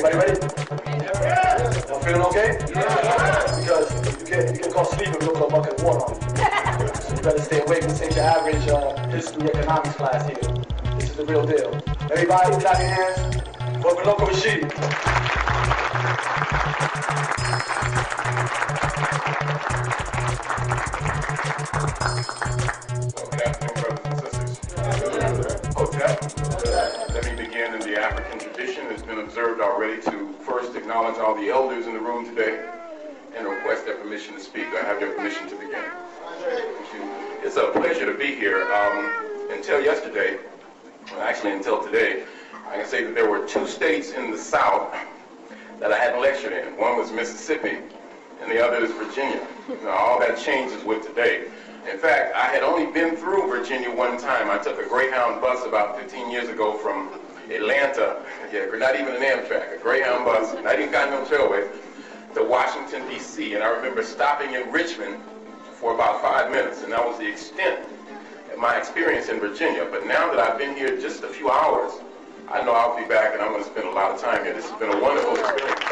Everybody ready? Yeah. Y'all feeling okay? Yeah. Because you can go sleep and look at a bucket of water on you. So you better stay awake. This ain't your average history economics class here. This is the real deal. Everybody, clap your hands for Runoko Rashidi. Good afternoon, brothers and sisters. Okay. Let me begin in the African tradition. It's been observed already to first acknowledge all the elders in the room today and request their permission to speak. I have your permission to begin. It's a pleasure to be here. Until yesterday, well, actually until today, I can say that there were two states in the South that I hadn't lectured in. One was Mississippi, and the other is Virginia. Now, all that changes with today. In fact, I had only been through Virginia one time. I took a Greyhound bus about 15 years ago from Atlanta, not even an Amtrak, a Greyhound bus, not even Continental Railway, to Washington, D.C. And I remember stopping in Richmond for about 5 minutes, and that was the extent of my experience in Virginia. But now that I've been here just a few hours, I know I'll be back and I'm going to spend a lot of time here. This has been a wonderful experience.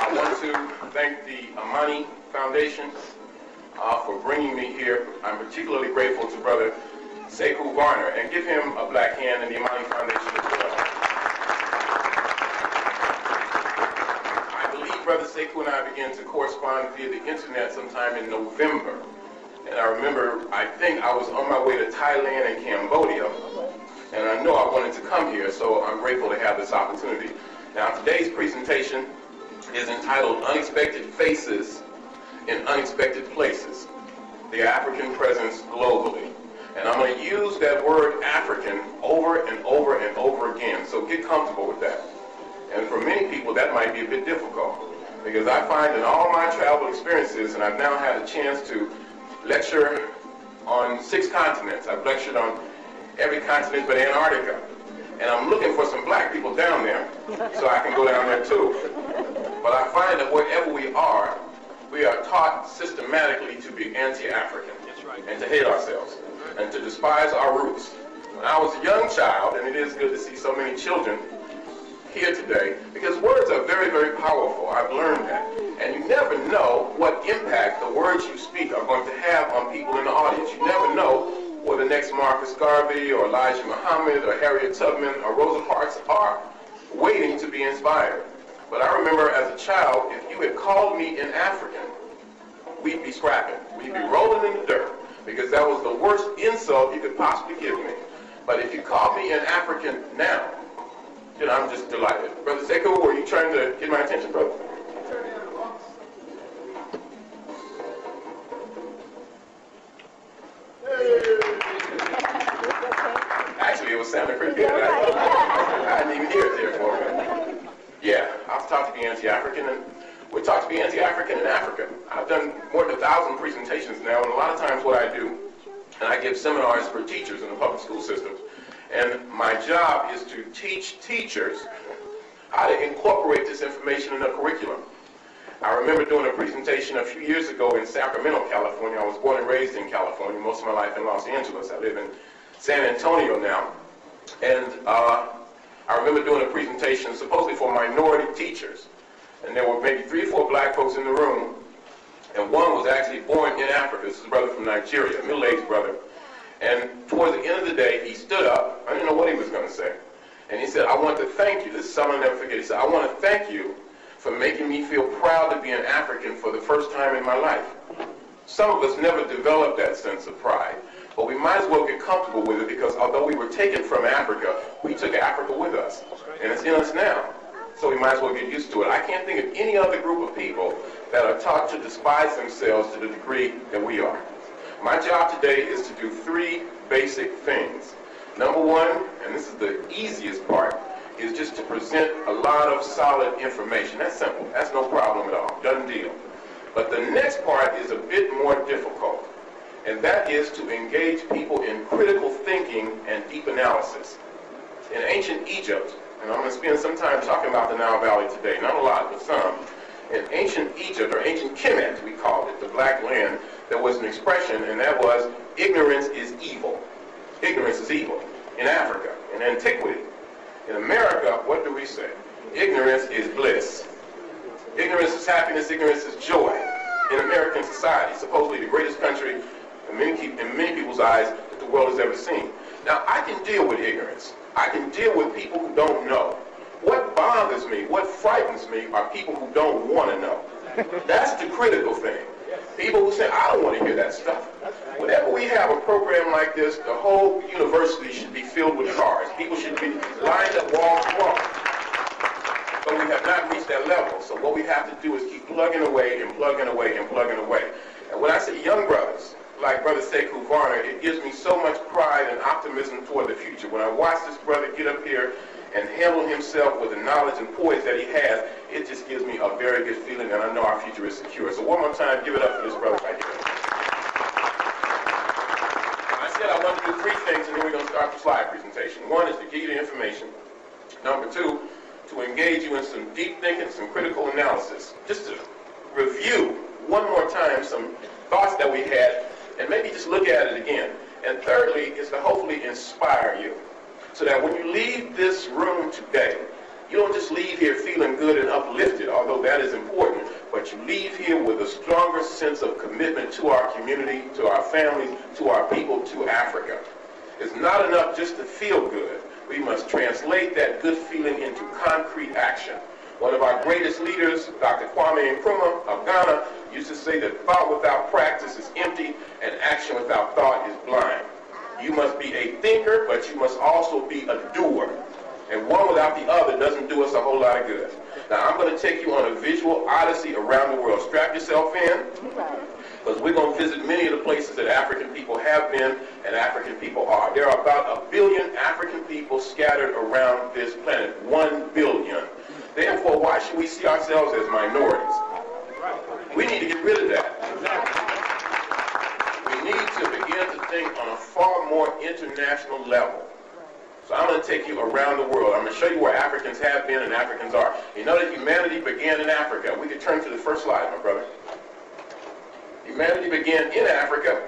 I want to thank the Amani Foundation for bringing me here. I'm particularly grateful to Brother Sekou Garner, and give him a black hand in the Amani Foundation as well. I believe Brother Sekou and I began to correspond via the internet sometime in November. And I remember, I think I was on my way to Thailand and Cambodia, and I know I wanted to come here, so I'm grateful to have this opportunity. Now, today's presentation is entitled Unexpected Faces in Unexpected Places, the African Presence Globally. And I'm going to use that word African over and over and over again, so get comfortable with that. And for many people, that might be a bit difficult, because I find in all my travel experiences, and I've now had a chance to lecture on 6 continents. I've lectured on every continent but Antarctica. And I'm looking for some black people down there so I can go down there too. But I find that wherever we are taught systematically to be anti-African and to hate ourselves and to despise our roots. When I was a young child, and it is good to see so many children here today, because words are very, very powerful. I've learned that. And you never know what impact the words you speak are going to have on people in the audience. You never know whether the next Marcus Garvey or Elijah Muhammad or Harriet Tubman or Rosa Parks are waiting to be inspired. But I remember as a child, if you had called me in African, we'd be scrapping. We'd be rolling in the dirt, because that was the worst insult you could possibly give me. But if you call me in African now, then I'm just delighted. Brother Sekou, were you trying to get my attention, brother? Actually, it was sounding pretty good. I didn't even hear it there for a minute. Yeah, I was taught to be anti-African, and we're taught to be anti-African in Africa. I've done more than 1,000 presentations now, and a lot of times what I do, and I give seminars for teachers in the public school systems, and my job is to teach teachers how to incorporate this information in their curriculum. I remember doing a presentation a few years ago in Sacramento, California. I was born and raised in California, most of my life in Los Angeles. I live in San Antonio now. And I remember doing a presentation supposedly for minority teachers. And there were maybe 3 or 4 black folks in the room, and one was actually born in Africa. This is a brother from Nigeria, a middle-aged brother. And towards the end of the day, he stood up. I didn't know what he was going to say. And he said, I want to thank you. This is something I'll never forget. He said, I want to thank you for making me feel proud to be an African for the first time in my life. Some of us never developed that sense of pride, but we might as well get comfortable with it, because although we were taken from Africa, we took Africa with us, and it's in us now. So we might as well get used to it. I can't think of any other group of people that are taught to despise themselves to the degree that we are. My job today is to do 3 basic things. Number 1, and this is the easiest part, is just to present a lot of solid information. That's simple. That's no problem at all. Done deal. But the next part is a bit more difficult, and that is to engage people in critical thinking and deep analysis. In ancient Egypt, and I'm going to spend some time talking about the Nile Valley today, not a lot, but some. In ancient Egypt, or ancient Kemet, we called it, the black land, there was an expression, and that was, ignorance is evil. Ignorance is evil. In Africa, in antiquity. In America, what do we say? Ignorance is bliss. Ignorance is happiness, ignorance is joy. In American society, supposedly the greatest country in many people's eyes that the world has ever seen. Now, I can deal with ignorance. I can deal with people who don't know. What bothers me, what frightens me, are people who don't want to know. That's the critical thing. People who say, I don't want to hear that stuff. Whenever we have a program like this, the whole university should be filled with cars. People should be lined up wall to wall. But we have not reached that level. So what we have to do is keep plugging away and plugging away and plugging away. And when I say young brothers, like Brother Sekou Varner, it gives me so much pride and optimism toward the future. When I watch this brother get up here and handle himself with the knowledge and poise that he has, it just gives me a very good feeling, and I know our future is secure. So one more time, give it up for this brother right here. I said I want to do three things, and then we're going to start the slide presentation. One is to give you the information. Number two, to engage you in some deep thinking, some critical analysis. Just to review one more time some thoughts that we had, and maybe just look at it again. And thirdly, is to hopefully inspire you, so that when you leave this room today, you don't just leave here feeling good and uplifted, although that is important, but you leave here with a stronger sense of commitment to our community, to our families, to our people, to Africa. It's not enough just to feel good. We must translate that good feeling into concrete action. One of our greatest leaders, Dr. Kwame Nkrumah of Ghana, used to say that thought without practice is empty and action without thought is blind. You must be a thinker, but you must also be a doer. And one without the other doesn't do us a whole lot of good. Now, I'm going to take you on a visual odyssey around the world. Strap yourself in, because we're going to visit many of the places that African people have been and African people are. There are about 1 billion African people scattered around this planet. 1 billion. Therefore, why should we see ourselves as minorities? We need to get rid of that. We need to begin to think on a far more international level. So I'm going to take you around the world. I'm going to show you where Africans have been and Africans are. You know that humanity began in Africa. We could turn to the first slide, my brother. Humanity began in Africa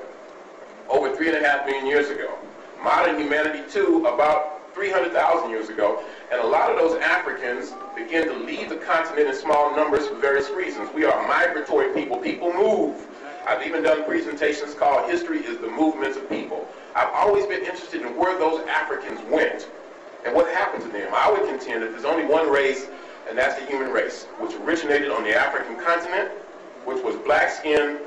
over 3.5 million years ago. Modern humanity, too, about 300,000 years ago. And a lot of those Africans began to leave the continent in small numbers for various reasons. We are migratory people. People move. I've even done presentations called History is the Movements of People. I've always been interested in where those Africans went and what happened to them. I would contend that there's only one race, and that's the human race, which originated on the African continent, which was black skin,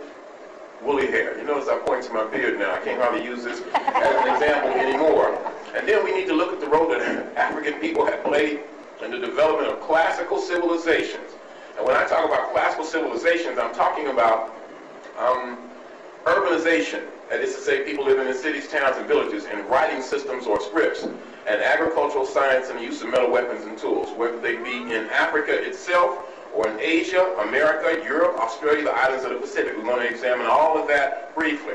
woolly hair. You notice I point to my beard now. I can't hardly use this as an example anymore. And then we need to look at the role that African people have played in the development of classical civilizations. And when I talk about classical civilizations, I'm talking about urbanization, that is to say people living in cities, towns, and villages, and writing systems or scripts, and agricultural science and the use of metal weapons and tools, whether they be in Africa itself, or in Asia, America, Europe, Australia, the islands of the Pacific. We want to examine all of that briefly.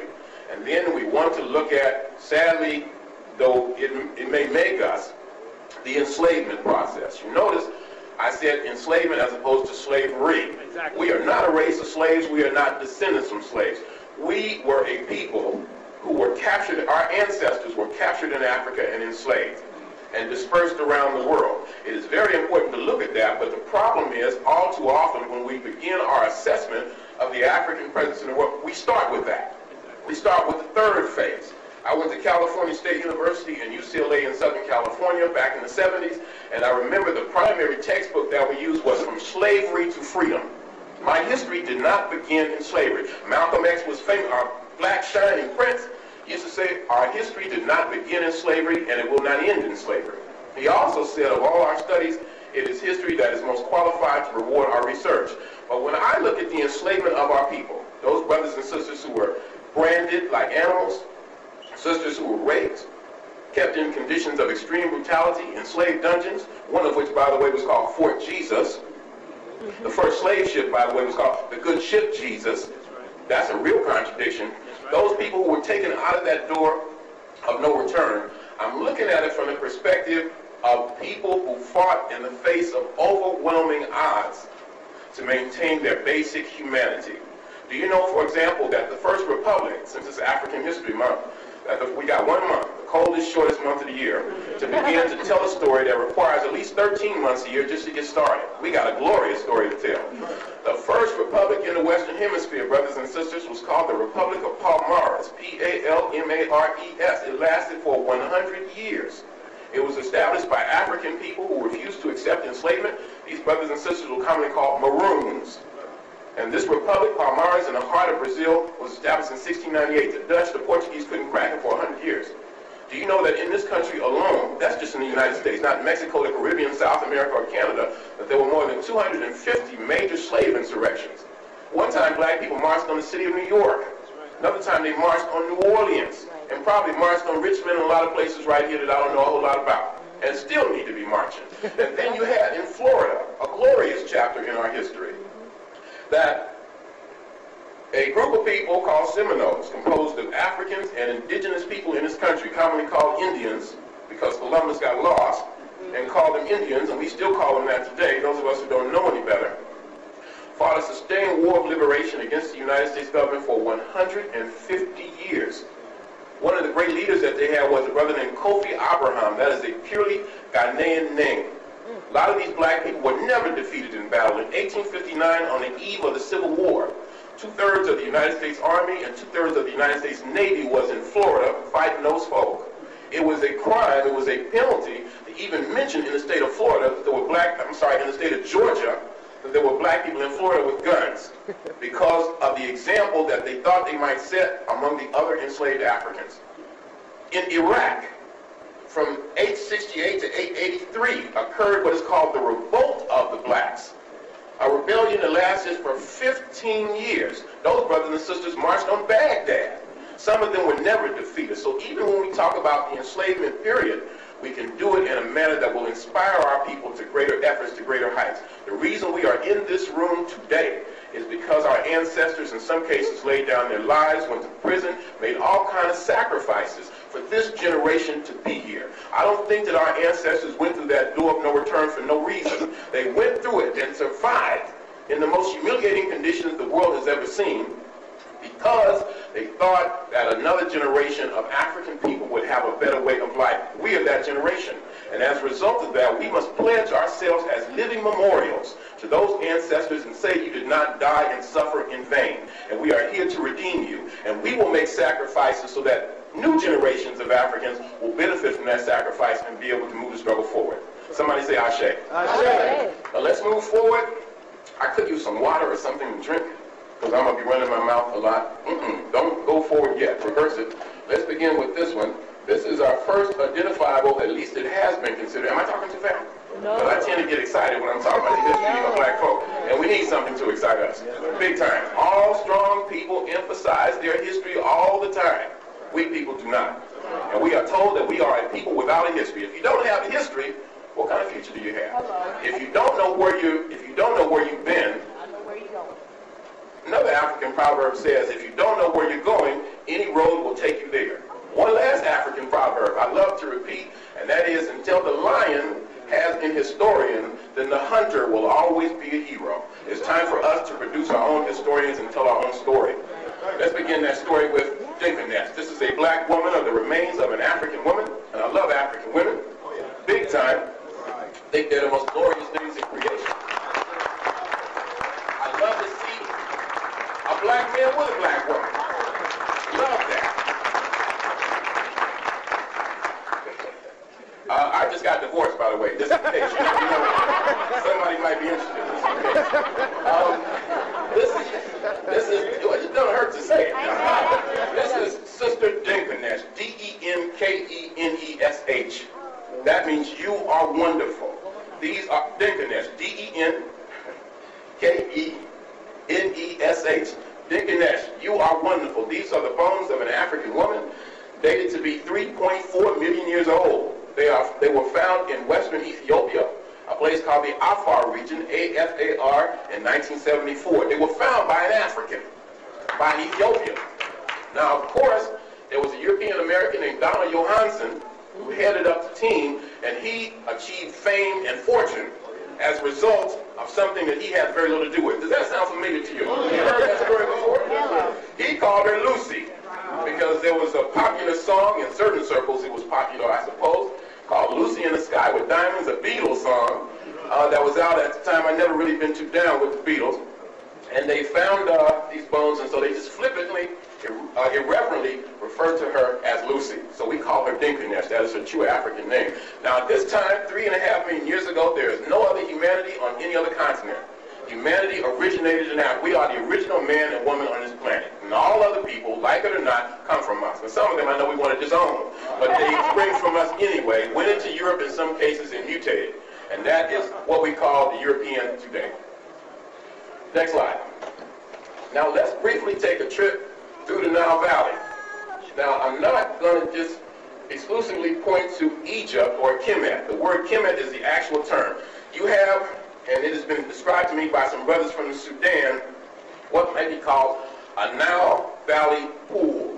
And then we want to look at, sadly, though it may make us, the enslavement process. You notice I said enslavement as opposed to slavery. Exactly. We are not a race of slaves. We are not descendants from slaves. We were a people who were captured, our ancestors were captured in Africa and enslaved and dispersed around the world. It is very important to look at that, but the problem is all too often when we begin our assessment of the African presence in the world, we start with that. We start with the third phase. I went to California State University and UCLA in Southern California back in the 70s, and I remember the primary textbook that we used was From Slavery to Freedom. My history did not begin in slavery. Malcolm X was famous, our black shining prince, used to say, our history did not begin in slavery and it will not end in slavery. He also said, of all our studies, it is history that is most qualified to reward our research. But when I look at the enslavement of our people, those brothers and sisters who were branded like animals, sisters who were raped, kept in conditions of extreme brutality, enslaved dungeons, one of which, by the way, was called Fort Jesus. The first slave ship, by the way, was called the Good Ship Jesus. That's a real contradiction. Those people who were taken out of that door of no return, I'm looking at it from the perspective of people who fought in the face of overwhelming odds to maintain their basic humanity. Do you know, for example, that the first republic, since it's African History Month, that we got 1 month, the coldest, shortest month of the year, to begin to tell a story that requires at least 13 months a year just to get started. We got a glorious story to tell. The first republic in the Western Hemisphere, brothers and sisters, was called the Republic of Palmares, P-A-L-M-A-R-E-S. It lasted for 100 years. It was established by African people who refused to accept enslavement. These brothers and sisters were commonly called Maroons. And this republic, Palmares, in the heart of Brazil, was established in 1698. The Dutch, the Portuguese couldn't crack it for 100 years. Do you know that in this country alone, that's just in the United States, not Mexico, the Caribbean, South America, or Canada, that there were more than 250 major slave insurrections. One time, black people marched on the city of New York. Another time, they marched on New Orleans. And probably marched on Richmond and a lot of places right here that I don't know a whole lot about. And still need to be marching. And then you had in Florida, a glorious chapter in our history, that a group of people called Seminoles, composed of Africans and indigenous people in this country, commonly called Indians, because Columbus got lost, and called them Indians, and we still call them that today, those of us who don't know any better, fought a sustained war of liberation against the United States government for 150 years. One of the great leaders that they had was a brother named Kofi Abraham. That is a purely Ghanaian name. A lot of these black people were never defeated in battle. In 1859, on the eve of the Civil War, 2/3 of the United States Army and 2/3 of the United States Navy was in Florida fighting those folk. It was a crime, it was a penalty to even mention in the state of Florida that there were in the state of Georgia, that there were black people in Florida with guns because of the example that they thought they might set among the other enslaved Africans. In Iraq, from 868 to 883, occurred what is called the Revolt of the Blacks, a rebellion that lasted for 15 years. Those brothers and sisters marched on Baghdad. Some of them were never defeated. So even when we talk about the enslavement period, we can do it in a manner that will inspire our people to greater efforts, to greater heights. The reason we are in this room today is because our ancestors in some cases laid down their lives, went to prison, made all kinds of sacrifices for this generation to be here. I don't think that our ancestors went through that door of no return for no reason. They went through it and survived in the most humiliating conditions the world has ever seen, because they thought that another generation of African people would have a better way of life. We are that generation. And as a result of that, we must pledge ourselves as living memorials to those ancestors and say you did not die and suffer in vain. And we are here to redeem you. And we will make sacrifices so that new generations of Africans will benefit from that sacrifice and be able to move the struggle forward. Somebody say Ashe. Ashe. Now let's move forward. I could use some water or something to drink, because I'm going to be running my mouth a lot. Don't go forward yet. Reverse it. Let's begin with this one. This is our first identifiable, at least it has been considered. Am I talking too fast? No. Because I tend to get excited when I'm talking about the history of black folk. And we need something to excite us. Big time. All strong people emphasize their history all the time. We people do not. And we are told that we are a people without a history. If you don't have a history, what kind of future do you have? If you don't know where you've been, another African proverb says, if you don't know where you're going, any road will take you there. One last African proverb I love to repeat, and that is, until the lion has an historian, then the hunter will always be a hero. It's time for us to produce our own historians and tell our own story. Let's begin that story with Dinkiness. This is a black woman of the remains of an African woman, and I love African women, big time. I think they're the most glorious things in creation. I love to see a black man with a black woman. Love that. I just got divorced, by the way, just in case. Somebody might be interested. This is, it doesn't hurt to say it. This is Sister Dinkiness, Denkenesh. That means you are wonderful. These are Dinkiness, Denkenesh. Dinkiness, you are wonderful. These are the bones of an African woman dated to be 3.4 million years old. They were found in western Ethiopia, a place called the Afar region, A-F-A-R, in 1974. They were found by an African, by an Ethiopian. Now, of course, there was a European American named Donald Johansen who headed up the team, and he achieved fame and fortune as a result of something that he had very little to do with. Does that sound familiar to you? You heard that story before? He called her Lucy, because there was a popular song in certain circles. It was popular, I suppose, called Lucy in the Sky with Diamonds, a Beatles song that was out at the time. I'd never really been too down with the Beatles. And they found these bones, and so they just flippantly, irreverently referred to her as Lucy. So we call her Dinkinesh. That is her true African name. Now at this time, 3.5 million years ago, there is no other humanity on any other continent. Humanity originated in Africa. We are the original man and woman on this planet. And all other people, like it or not, come from us. And some of them I know we want to disown. But they spring from us anyway, went into Europe in some cases and mutated. And that is what we call the European today. Next slide. Now let's briefly take a trip through the Nile Valley. Now I'm not going to just exclusively point to Egypt or Kemet. The word Kemet is the actual term. You have, and it has been described to me by some brothers from the Sudan, what might be called a Nile Valley pool.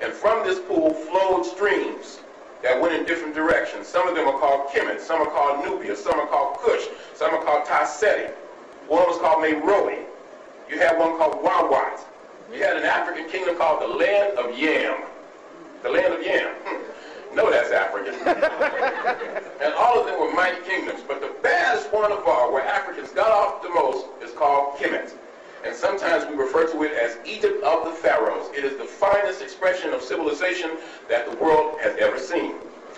And from this pool flowed streams that went in different directions. Some of them are called Kemet, some are called Nubia, some are called Kush, some are called Tasseti. One was called Meroe. You had one called Wawat. You had an African kingdom called the Land of Yam. The Land of Yam. No, that's African. And all of them were mighty kingdoms. But the baddest one of all, where Africans got off the most, is called Kemet. And sometimes we refer to it as Egypt of the Pharaohs. It is the finest expression of civilization that the world has ever seen.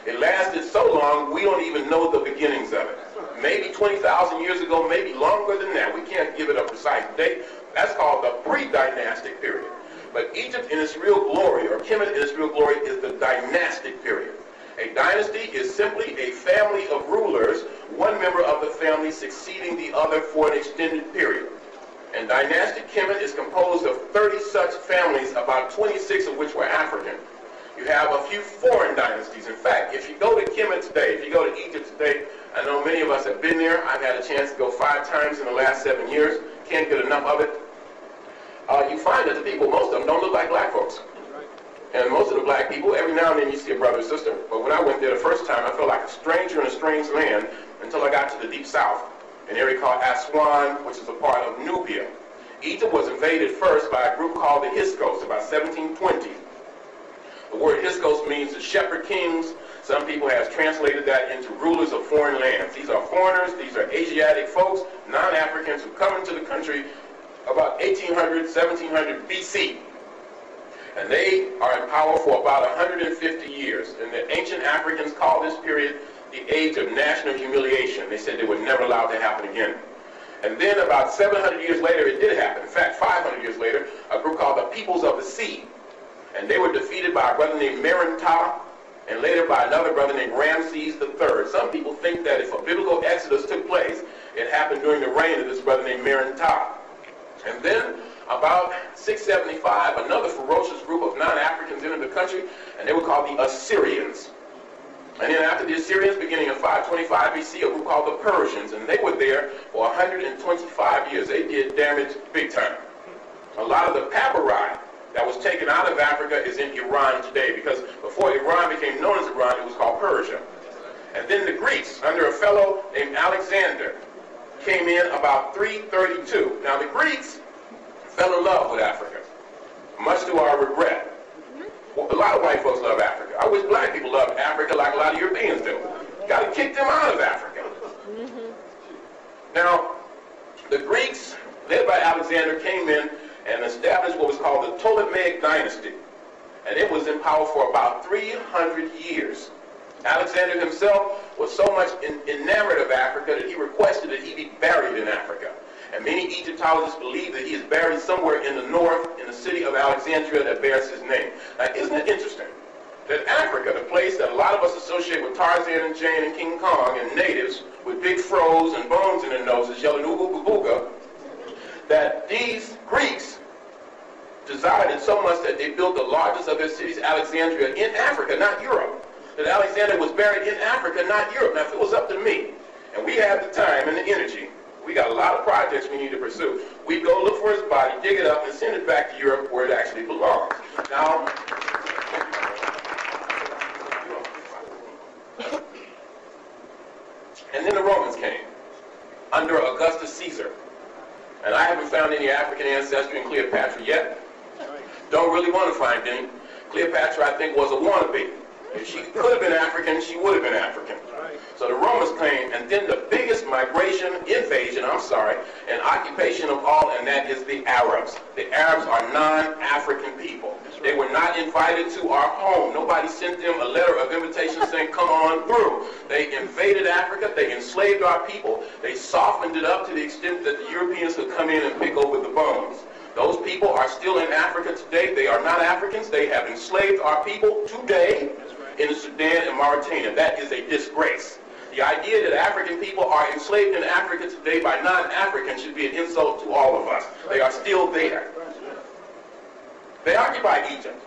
It lasted so long, we don't even know the beginnings of it. Maybe 20,000 years ago, maybe longer than that. We can't give it a precise date. That's called the pre-dynastic period. But Egypt in its real glory, or Kemet in its real glory, is the dynastic period. A dynasty is simply a family of rulers, one member of the family succeeding the other for an extended period. And dynastic Kemet is composed of 30 such families, about 26 of which were African. You have a few foreign dynasties. In fact, if you go to Kemet today, if you go to Egypt today, I know many of us have been there. I've had a chance to go 5 times in the last 7 years. Can't get enough of it. You find that the people, most of them, don't look like black folks. And most of the black people, every now and then you see a brother or sister. But when I went there the first time, I felt like a stranger in a strange land until I got to the deep south, an area called Aswan, which is a part of Nubia. Egypt was invaded first by a group called the Hyksos, about 1720. The word Hyksos means the shepherd kings. Some people have translated that into rulers of foreign lands. These are foreigners, these are Asiatic folks, non-Africans who come into the country about 1800, 1700 BC. And they are in power for about 150 years. And the ancient Africans call this period the age of national humiliation. They said they would never allow it to happen again. And then about 700 years later, it did happen. In fact, 500 years later, a group called the Peoples of the Sea. And they were defeated by a brother named Merentah, and later by another brother named Ramses III. Some people think that if a biblical exodus took place, it happened during the reign of this brother named Merentah. And then, about 675, another ferocious group of non-Africans entered the country, and they were called the Assyrians. And then after the Assyrians, beginning in 525 BC, a group called the Persians, and they were there for 125 years. They did damage big time. A lot of the papyri that was taken out of Africa is in Iran today, because before Iran became known as Iran, it was called Persia. And then the Greeks, under a fellow named Alexander, came in about 332. Now the Greeks fell in love with Africa, much to our regret. A lot of white folks love Africa. I wish black people loved Africa like a lot of Europeans do. Got to kick them out of Africa. Now, the Greeks, led by Alexander, came in and established what was called the Ptolemaic dynasty. And it was in power for about 300 years. Alexander himself was so much enamored of Africa that he requested that he be buried in Africa. And many Egyptologists believe that he is buried somewhere in the north, in the city of Alexandria that bears his name. Now, isn't it interesting that Africa, the place that a lot of us associate with Tarzan and Jane and King Kong and natives with big froze and bones in their noses yelling ooga booga, that these Greeks desired it so much that they built the largest of their cities, Alexandria, in Africa, not Europe. That Alexander was buried in Africa, not Europe. Now, if it was up to me, and we had the time and the energy, we got a lot of projects we need to pursue. We'd go look for his body, dig it up, and send it back to Europe where it actually belongs. Now, and then the Romans came under Augustus Caesar. And I haven't found any African ancestry in Cleopatra yet. Don't really want to find any. Cleopatra, I think, was a wannabe. If she could have been African, she would have been African. So the Romans came, and then the biggest invasion, and occupation of all, and that is the Arabs. The Arabs are non-African people. They were not invited to our home. Nobody sent them a letter of invitation saying, come on through. They invaded Africa. They enslaved our people. They softened it up to the extent that the Europeans could come in and pick over the bones. Those people are still in Africa today. They are not Africans. They have enslaved our people today in the Sudan and Mauritania. That is a disgrace. The idea that African people are enslaved in Africa today by non-Africans should be an insult to all of us. They are still there. They occupied Egypt,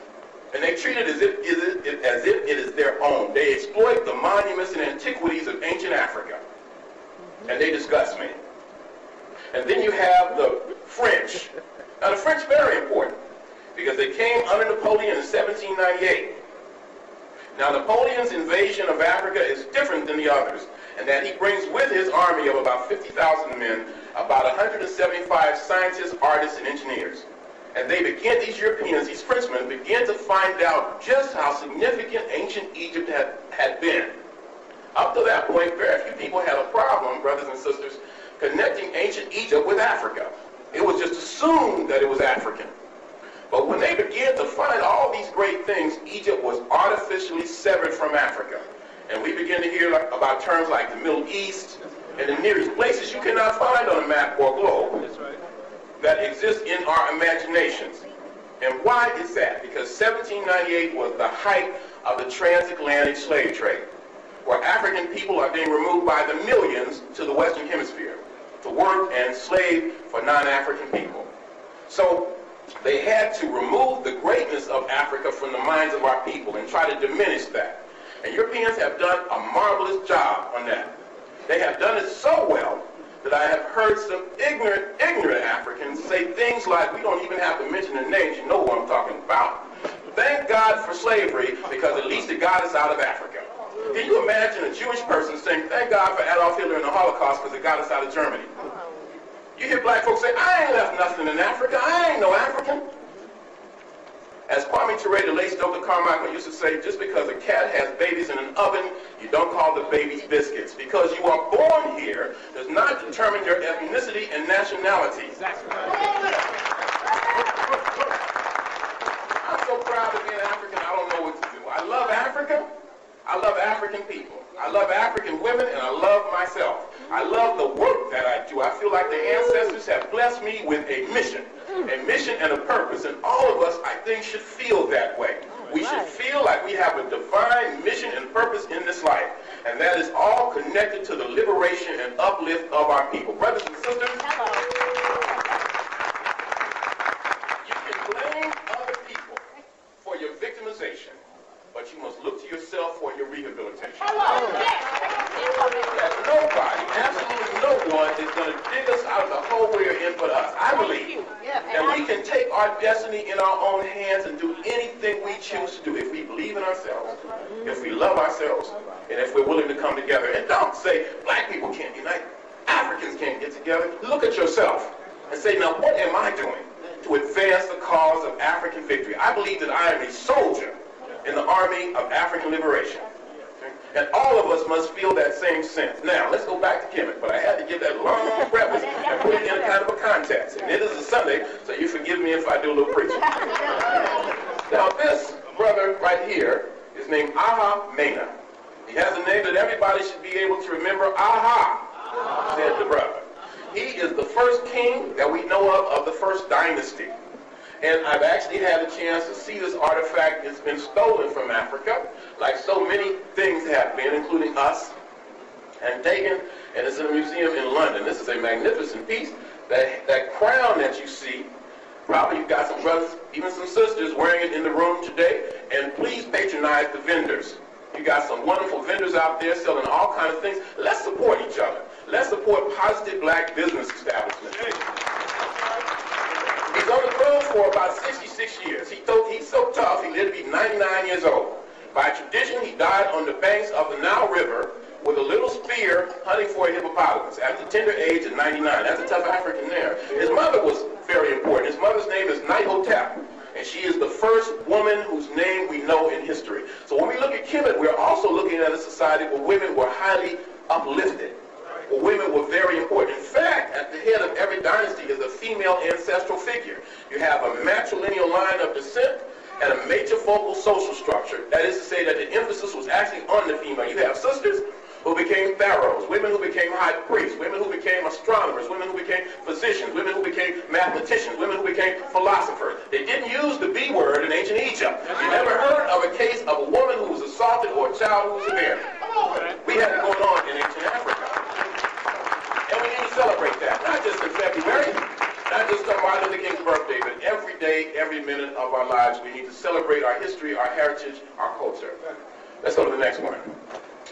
and they treat it as if it is their own. They exploit the monuments and antiquities of ancient Africa, and they disgust me. And then you have the French. Now the French are very important, because they came under Napoleon in 1798. Now Napoleon's invasion of Africa is different than the others, and that he brings with his army of about 50,000 men, about 175 scientists, artists, and engineers. And they begin, these Europeans, these Frenchmen, begin to find out just how significant ancient Egypt had been. Up to that point, very few people had a problem, brothers and sisters, connecting ancient Egypt with Africa. It was just assumed that it was African. But when they began to find all these great things, Egypt was artificially severed from Africa. And we begin to hear about terms like the Middle East and the Near East, places you cannot find on a map or globe that exist in our imaginations. And why is that? Because 1798 was the height of the transatlantic slave trade, where African people are being removed by the millions to the Western Hemisphere to work and slave for non-African people. So they had to remove the greatness of Africa from the minds of our people and try to diminish that. And Europeans have done a marvelous job on that. They have done it so well that I have heard some ignorant Africans say things like, we don't even have to mention their names, you know what I'm talking about. Thank God for slavery, because at least it got us out of Africa. Can you imagine a Jewish person saying, thank God for Adolf Hitler and the Holocaust because it got us out of Germany? You hear black folks say, I ain't left nothing in Africa, I ain't no African. As Kwame Ture, the late Stokely Carmichael, used to say, just because a cat has babies in an oven, you don't call the babies biscuits. Because you are born here does not determine your ethnicity and nationality. I'm so proud of being African, I don't know what to do. I love Africa. I love African people. I love African women, and I love myself. I love the work that I do. I feel like the ancestors have blessed me with a mission and a purpose. And all of us, I think, should feel that way. We should feel like we have a divine mission and purpose in this life. And that is all connected to the liberation and uplift of our people. Brothers and sisters, you can blame other people for your victimization, but you must look to yourself for your rehabilitation. That nobody, absolutely no one, is going to dig us out of the hole we are in but us. I believe that we can take our destiny in our own hands and do anything we choose to do if we believe in ourselves, if we love ourselves, and if we're willing to come together. And don't say, black people can't unite, Africans can't get together. Look at yourself and say, now what am I doing to advance the cause of African victory? I believe that I am a soldier in the army of African liberation. And all of us must feel that same sense. Now, let's go back to Kemet, but I had to give that long preface and put it in kind of a context. And it is a Sunday, so you forgive me if I do a little preaching. Now, this brother right here is named Aha Mena. He has a name that everybody should be able to remember. Aha, said the brother. He is the first king that we know of the first dynasty. And I've actually had a chance to see this artifact. It's been stolen from Africa, like so many things have been, including us, and taken, and it's in a museum in London. This is a magnificent piece. That crown that you see, probably you've got some brothers, even some sisters, wearing it in the room today, and please patronize the vendors. You got some wonderful vendors out there selling all kinds of things. Let's support each other. Let's support positive black business establishments. He's on the throne for about 66 years. He's so tough, he lived to be 99 years old. By tradition, he died on the banks of the Nile River with a little spear hunting for a hippopotamus at the tender age of 99. That's a tough African there. His mother was very important. His mother's name is Night Hotep, and she is the first first woman whose name we know in history. So when we look at Kemet, we're also looking at a society where women were highly uplifted, where women were very important. In fact, at the head of every dynasty is a female ancestral figure. You have a matrilineal line of descent and a matrifocal social structure. That is to say that the emphasis was actually on the female. You have sisters who became pharaohs, women who became high priests, women who became astronomers, women who became physicians, women who became mathematicians, women who became philosophers. They didn't use the B word in ancient Egypt. You never heard of a case of a woman who was assaulted or a child who was abandoned. We had it going on in ancient Africa. And we need to celebrate that, not just in February, not just on Martin Luther King's birthday, but every day, every minute of our lives, we need to celebrate our history, our heritage, our culture. Let's go to the next one.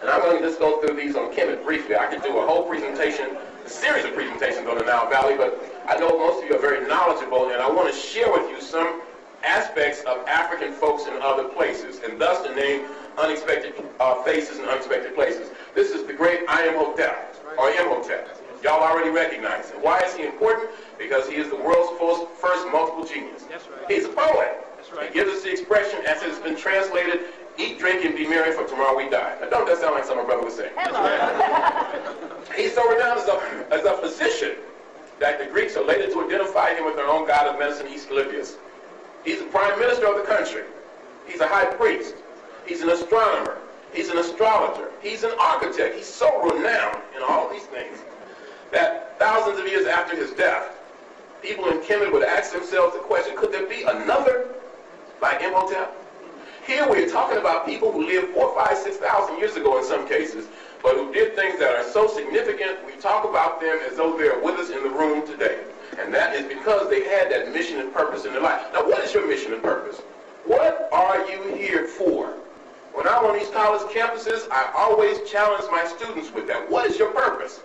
And I'm going to just go through these on Kemet briefly. I could do a whole presentation, a series of presentations on the Nile Valley, but I know most of you are very knowledgeable, and I want to share with you some aspects of African folks in other places, and thus the name Unexpected Faces and Unexpected Places. This is the great Imhotep, or Imhotep. Y'all already recognize him. Why is he important? Because he is the world's first multiple genius. He's a poet. He gives us the expression, as it has been translated, eat, drink, and be merry, for tomorrow we die. Now, don't that sound like something my brother would say? He's so renowned as a physician that the Greeks are later to identify him with their own god of medicine, Aesculapius. He's the prime minister of the country. He's a high priest. He's an astronomer. He's an astrologer. He's an architect. He's so renowned in all these things that thousands of years after his death, people in Kemet would ask themselves the question, could there be another like Imhotep? Here we're talking about people who lived 4,000, 5,000, 6,000 years ago in some cases, but who did things that are so significant, we talk about them as though they're with us in the room today. And that is because they had that mission and purpose in their life. Now, what is your mission and purpose? What are you here for? When I'm on these college campuses, I always challenge my students with that. What is your purpose?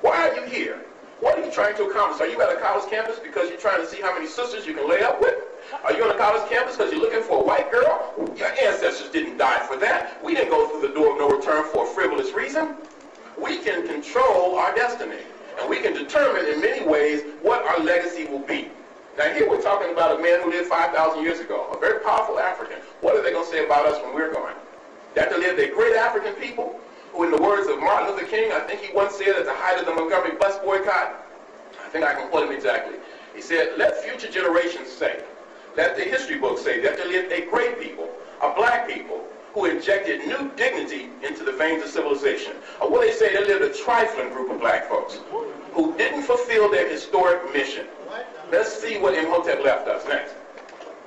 Why are you here? What are you trying to accomplish? Are you at a college campus because you're trying to see how many sisters you can lay up with? Are you on a college campus because you're looking for a white girl? Your ancestors didn't die for that. We didn't go through the door of no return for a frivolous reason. We can control our destiny, and we can determine in many ways what our legacy will be. Now here we're talking about a man who lived 5,000 years ago, a very powerful African. What are they going to say about us when we're gone? That there lived a great African people who, in the words of Martin Luther King, I think he once said at the height of the Montgomery bus boycott, I think I can quote him exactly. He said, let future generations say, let the history books say that there lived a great people, a black people, who injected new dignity into the veins of civilization. Or what they say, there lived a trifling group of black folks who didn't fulfill their historic mission. Let's see what Imhotep left us next.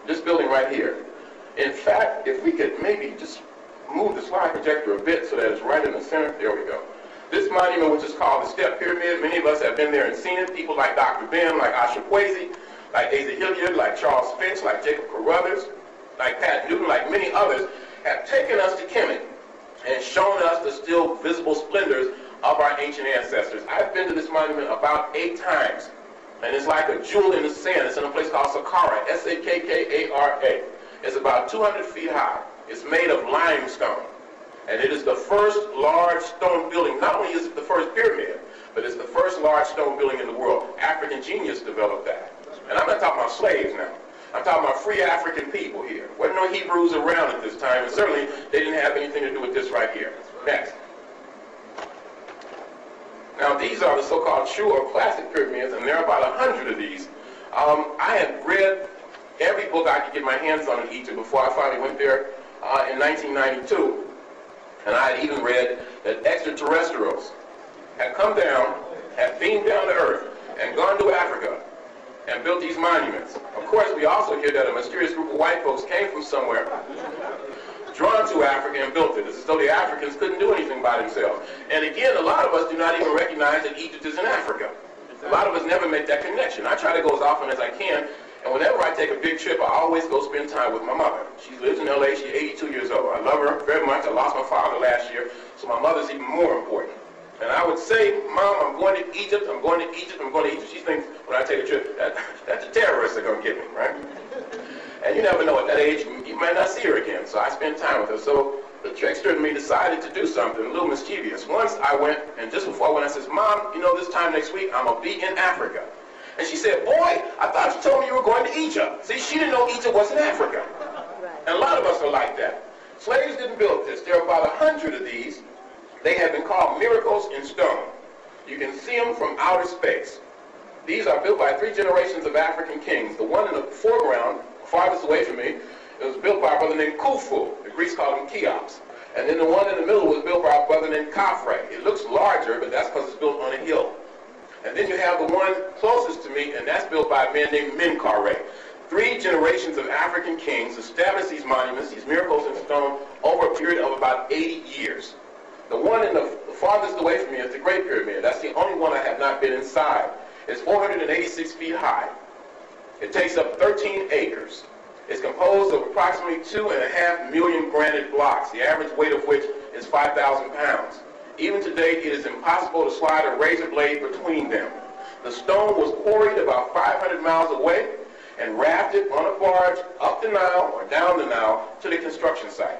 This building right here. In fact, if we could maybe just move the slide projector a bit so that it's right in the center. There we go. This monument, which is called the Step Pyramid, many of us have been there and seen it. People like Dr. Ben, like Asha Kwesi, like Asa Hilliard, like Charles Finch, like Jacob Carruthers, like Pat Newton, like many others, have taken us to Kemet and shown us the still visible splendors of our ancient ancestors. I've been to this monument about 8 times, and it's like a jewel in the sand. It's in a place called Saqqara, S-A-K-K-A-R-A. It's about 200 feet high. It's made of limestone, and it is the first large stone building. Not only is it the first pyramid, but it's the first large stone building in the world. African genius developed that. And I'm not talking about slaves now. I'm talking about free African people here. There weren't no Hebrews around at this time, and certainly they didn't have anything to do with this right here. Next. Now these are the so-called true or classic pyramids, and there are about 100 of these. I had read every book I could get my hands on in Egypt before I finally went there in 1992. And I had even read that extraterrestrials had come down, had beamed down to Earth, and gone to Africa and built these monuments. Of course, we also hear that a mysterious group of white folks came from somewhere, drawn to Africa, and built it. It's as though the Africans couldn't do anything by themselves. And again, a lot of us do not even recognize that Egypt is in Africa. A lot of us never make that connection. I try to go as often as I can, and whenever I take a big trip, I always go spend time with my mother. She lives in L.A. She's 82 years old. I love her very much. I lost my father last year, so my mother's even more important. And I would say, Mom, I'm going to Egypt, I'm going to Egypt, I'm going to Egypt. She thinks when I take a trip, that the terrorists are going to get me, right? And you never know, at that age, you might not see her again. So I spend time with her. So the trickster in me decided to do something a little mischievous. Once I went, and just before I went, I said, Mom, you know, this time next week, I'm going to be in Africa. And she said, boy, I thought you told me you were going to Egypt. See, she didn't know Egypt was in Africa. And a lot of us are like that. Slaves didn't build this. There are about 100 of these. They have been called miracles in stone. You can see them from outer space. These are built by 3 generations of African kings. The one in the foreground, farthest away from me, it was built by a brother named Khufu. The Greeks called him Cheops. And then the one in the middle was built by a brother named Khafre. It looks larger, but that's because it's built on a hill. And then you have the one closest to me, and that's built by a man named Menkaure. 3 generations of African kings established these monuments, these miracles in stone, over a period of about 80 years. The one in the farthest away from me is the Great Pyramid. That's the only one I have not been inside. It's 486 feet high. It takes up 13 acres. It's composed of approximately 2.5 million granite blocks, the average weight of which is 5,000 pounds. Even today, it is impossible to slide a razor blade between them. The stone was quarried about 500 miles away and rafted on a barge up the Nile or down the Nile to the construction site.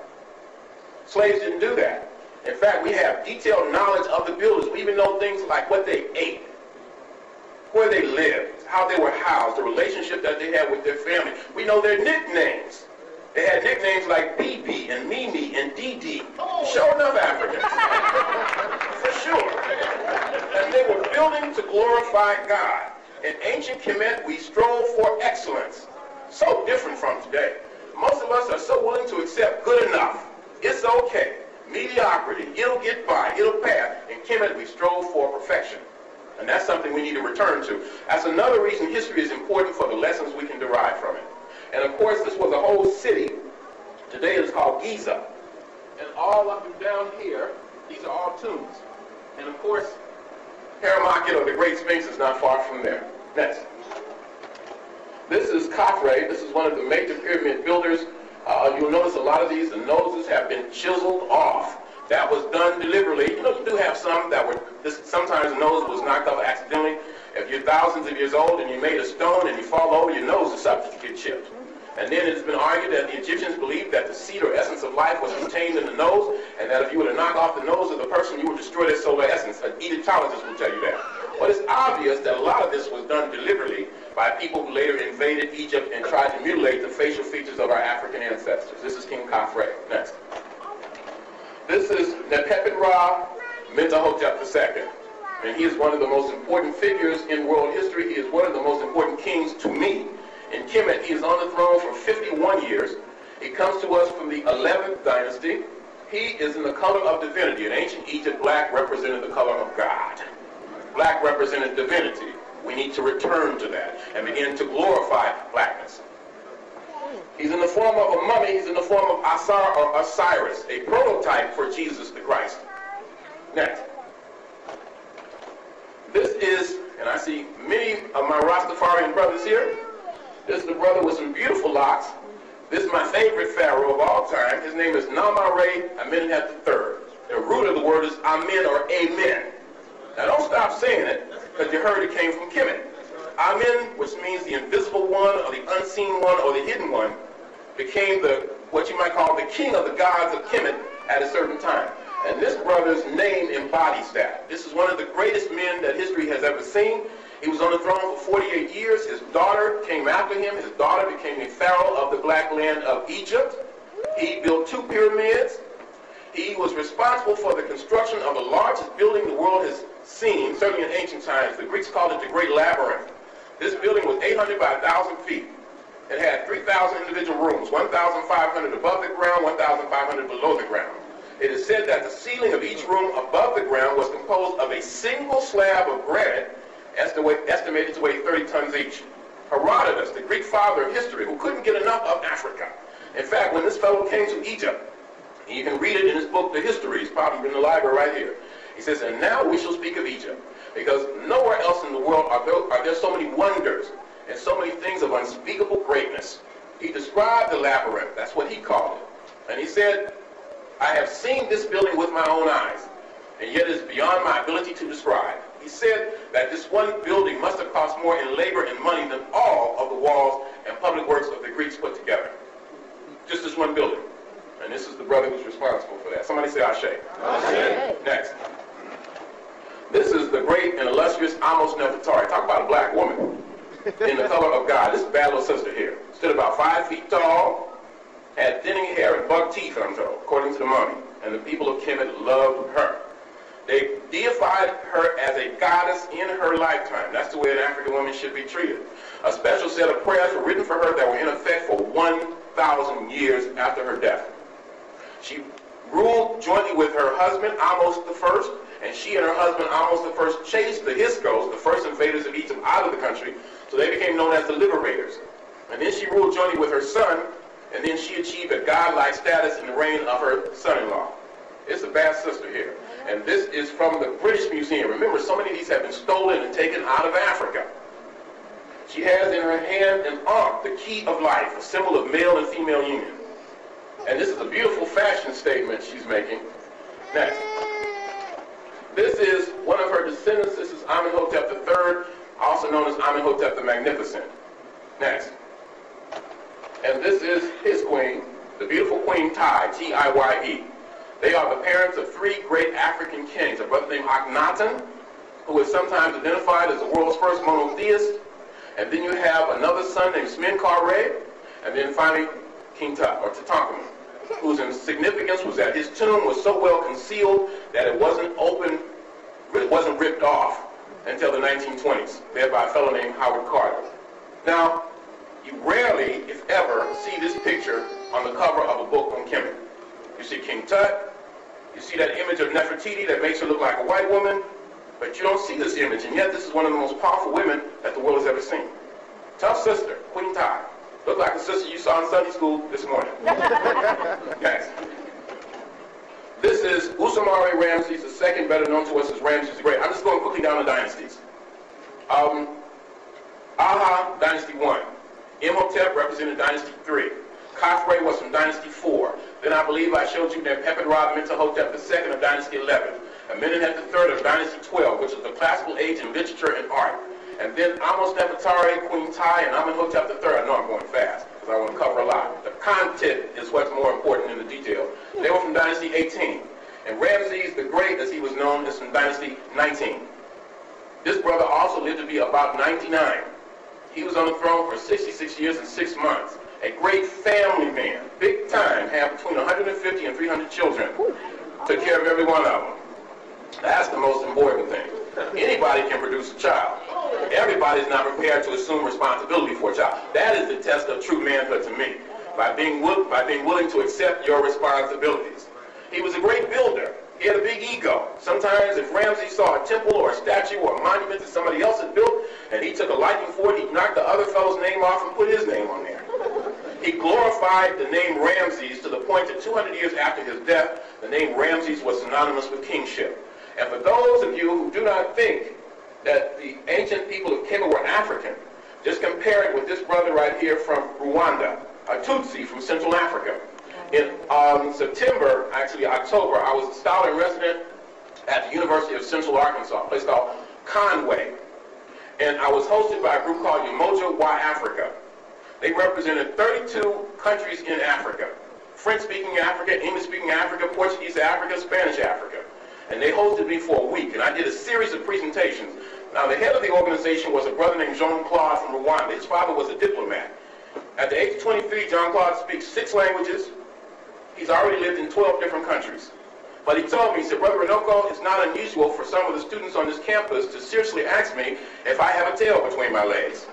Slaves didn't do that. In fact, we have detailed knowledge of the builders. We even know things like what they ate, where they lived, how they were housed, the relationship that they had with their family. We know their nicknames. They had nicknames like BB and Mimi and DD. Sure enough, Africans. For sure. And they were building to glorify God. In ancient Kemet, we strove for excellence. So different from today. Most of us are so willing to accept good enough. It's okay. Mediocrity. It'll get by. It'll pass. In Kemet, we strove for perfection. And that's something we need to return to. That's another reason history is important for the lessons we can derive from it. And of course, this was a whole city. Today it is called Giza. And all up and down here, these are all tombs. And of course, Haramaket, or the Great Sphinx, is not far from there. Next. This is Khafre. This is one of the major pyramid builders. You'll notice a lot of these, the noses have been chiseled off. That was done deliberately. You know, you do have some that were, sometimes the nose was knocked off accidentally. If you're thousands of years old and you made a stone and you fall over, your nose is subject to get chipped. And then it's been argued that the Egyptians believed that the seed or essence of life was contained in the nose, and that if you were to knock off the nose of the person, you would destroy their solar essence. An Egyptologist will tell you that. But it's obvious that a lot of this was done deliberately by people who later invaded Egypt and tried to mutilate the facial features of our African ancestors. This is King Khafre. Next. This is Nephepet-Ra Mentuhotep II. And he is one of the most important figures in world history. He is one of the most important kings to me. In Kemet, he is on the throne for 51 years. He comes to us from the 11th dynasty. He is in the color of divinity. In ancient Egypt, black represented the color of God. Black represented divinity. We need to return to that and begin to glorify blackness. He's in the form of a mummy. He's in the form of Asar or Osiris, a prototype for Jesus the Christ. Next. This is, and I see many of my Rastafarian brothers here. This is the brother with some beautiful locks. This is my favorite pharaoh of all time. His name is Namare Amenhotep III. The root of the word is Amen or Amen. Now don't stop saying it, because you heard it came from Kemet. Amen, which means the invisible one, or the unseen one, or the hidden one, became what you might call the king of the gods of Kemet at a certain time. And this brother's name embodies that. This is one of the greatest men that history has ever seen. He was on the throne for 48 years. His daughter came after him. His daughter became the pharaoh of the black land of Egypt. He built 2 pyramids. He was responsible for the construction of the largest building the world has seen, certainly in ancient times. The Greeks called it the Great Labyrinth. This building was 800 by 1,000 feet. It had 3,000 individual rooms, 1,500 above the ground, 1,500 below the ground. It is said that the ceiling of each room above the ground was composed of a single slab of granite estimated to weigh 30 tons each. Herodotus, the Greek father of history, who couldn't get enough of Africa. In fact, when this fellow came to Egypt, and you can read it in his book, The History, it's probably in the library right here. He says, and now we shall speak of Egypt, because nowhere else in the world are there so many wonders and so many things of unspeakable greatness. He described the labyrinth, that's what he called it. And he said, I have seen this building with my own eyes, and yet it is beyond my ability to describe. He said that this one building must have cost more in labor and money than all of the walls and public works of the Greeks put together. Just this one building. And this is the brother who's responsible for that. Somebody say Ashe. Ashe. Next. This is the great and illustrious Amos Nefertari. Talk about a black woman in the color of God. This is a bad little sister here. Stood about 5 feet tall, had thinning hair and buck teeth, I'm told, according to the mummy. And the people of Kemet loved her. They deified her as a goddess in her lifetime. That's the way an African woman should be treated. A special set of prayers were written for her that were in effect for 1,000 years after her death. She ruled jointly with her husband, Ahmose I, and she and her husband, Ahmose I, chased the Hyksos, the first invaders of Egypt, out of the country, so they became known as the liberators. And then she ruled jointly with her son, and then she achieved a godlike status in the reign of her son-in-law. It's a bad sister here. And this is from the British Museum. Remember, so many of these have been stolen and taken out of Africa. She has in her hand an ankh, the key of life, a symbol of male and female union. And this is a beautiful fashion statement she's making. Next. This is one of her descendants. This is Amenhotep III, also known as Amenhotep the Magnificent. Next. And this is his queen, the beautiful Queen Tiye, T-I-Y-E. They are the parents of three great African kings, a brother named Akhenaten, who is sometimes identified as the world's first monotheist, and then you have another son named Smenkhare, and then finally King Tut, or Tutankhamun, whose significance was that his tomb was so well concealed that it wasn't open, it wasn't ripped off until the 1920s, led by a fellow named Howard Carter. Now, you rarely, if ever, see this picture on the cover of a book on Kemet. You see King Tut, you see that image of Nefertiti that makes her look like a white woman, but you don't see this image, and yet this is one of the most powerful women that the world has ever seen. Tough sister, Queen Tiye. Looked like the sister you saw in Sunday school this morning. Next. This is Usamare Ramses II, better known to us as Ramses the Great. I'm just going quickly down the dynasties. Aha, Dynasty 1. Imhotep represented Dynasty 3. Khafre was from Dynasty 4. Then I believe I showed you that Pepet-Ra Mentuhotep II of Dynasty 11. Amenemhet III of Dynasty 12, which is the classical age in literature and art. And then Ahmose Nefertari, Queen Tiye, and Amenhotep III. I know I'm going fast, because I want to cover a lot. The content is what's more important than the detail. They were from Dynasty 18. And Ramses the Great, as he was known, is from Dynasty 19. This brother also lived to be about 99. He was on the throne for 66 years and 6 months. A great family man, big time, had between 150 and 300 children. Took care of every one of them. That's the most important thing. Anybody can produce a child. Everybody's not prepared to assume responsibility for a child. That is the test of true manhood to me, by being willing to accept your responsibilities. He was a great builder. He had a big ego. Sometimes if Ramses saw a temple or a statue or a monument that somebody else had built, and he took a liking for it, he'd knock the other fellow's name off and put his name on there. He glorified the name Ramses to the point that 200 years after his death, the name Ramses was synonymous with kingship. And for those of you who do not think that the ancient people of Kemet were African, just compare it with this brother right here from Rwanda, a Tutsi from Central Africa. In September, actually October, I was a scholar in resident at the University of Central Arkansas, a place called Conway. And I was hosted by a group called Umoja wa Africa. They represented 32 countries in Africa. French-speaking Africa, English-speaking Africa, Portuguese Africa, Spanish Africa. And they hosted me for a week, and I did a series of presentations. Now, the head of the organization was a brother named Jean-Claude from Rwanda. His father was a diplomat. At the age of 23, Jean-Claude speaks 6 languages. He's already lived in 12 different countries. But he told me, he said, Brother Runoko, it's not unusual for some of the students on this campus to seriously ask me if I have a tail between my legs.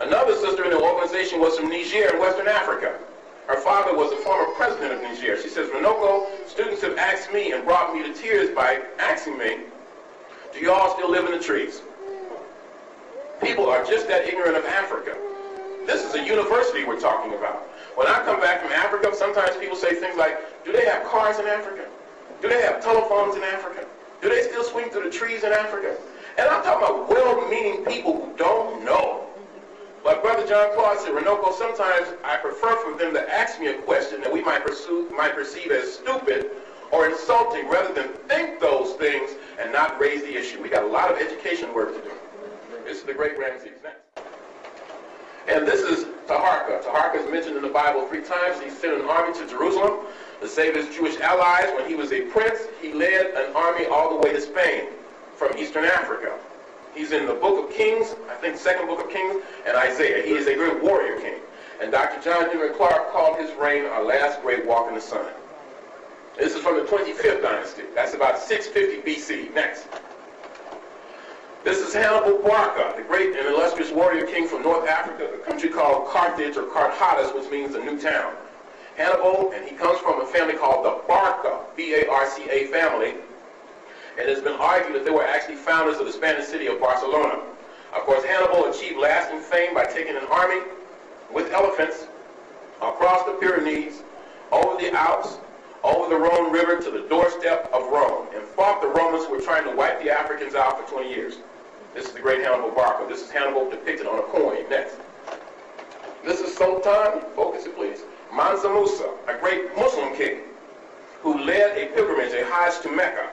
Another sister in the organization was from Niger in Western Africa. Her father was the former president of Niger. She says, Runoko, students have asked me and brought me to tears by asking me, do you all still live in the trees? People are just that ignorant of Africa. This is a university we're talking about. When I come back from Africa, sometimes people say things like, do they have cars in Africa? Do they have telephones in Africa? Do they still swing through the trees in Africa? And I'm talking about well-meaning people who don't know. But Brother John Claude said, Runoko, sometimes I prefer for them to ask me a question that we might perceive as stupid or insulting rather than think those things and not raise the issue. We got a lot of education work to do. This is the great Ramses. Next. And this is Taharka. Taharka is mentioned in the Bible 3 times. He sent an army to Jerusalem to save his Jewish allies. When he was a prince, he led an army all the way to Spain from Eastern Africa. He's in the book of Kings, I think 2nd book of Kings, and Isaiah. He is a great warrior king. and Dr. John Henry Clark called his reign our last great walk in the sun. This is from the 25th dynasty. That's about 650 BC. Next. This is Hannibal Barca, the great and illustrious warrior king from North Africa, a country called Carthage or Carthatus, which means a new town. Hannibal, and he comes from a family called the Barca, B-A-R-C-A family, and it has been argued that they were actually founders of the Spanish city of Barcelona. Of course, Hannibal achieved lasting fame by taking an army with elephants across the Pyrenees, over the Alps, over the Rhone River to the doorstep of Rome, and fought the Romans who were trying to wipe the Africans out for 20 years. This is the great Hannibal Barca. This is Hannibal depicted on a coin. Next. This is Sultan, focus it please, Mansa Musa, a great Muslim king who led a pilgrimage, a Hajj to Mecca.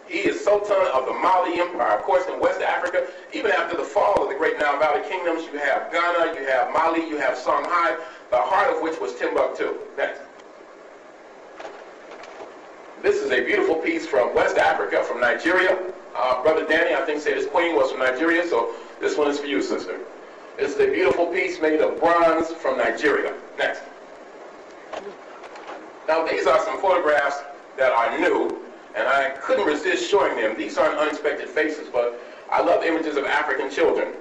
He is Sultan of the Mali Empire. Of course, in West Africa, even after the fall of the great Nile Valley kingdoms, you have Ghana, you have Mali, you have Songhai, the heart of which was Timbuktu. Next. This is a beautiful piece from West Africa, from Nigeria. Brother Danny, I think, said his queen was from Nigeria, so this one is for you, sister. This is a beautiful piece made of bronze from Nigeria. Next. Now, these are some photographs that are new, and I couldn't resist showing them. These aren't unexpected faces, but I love images of African children.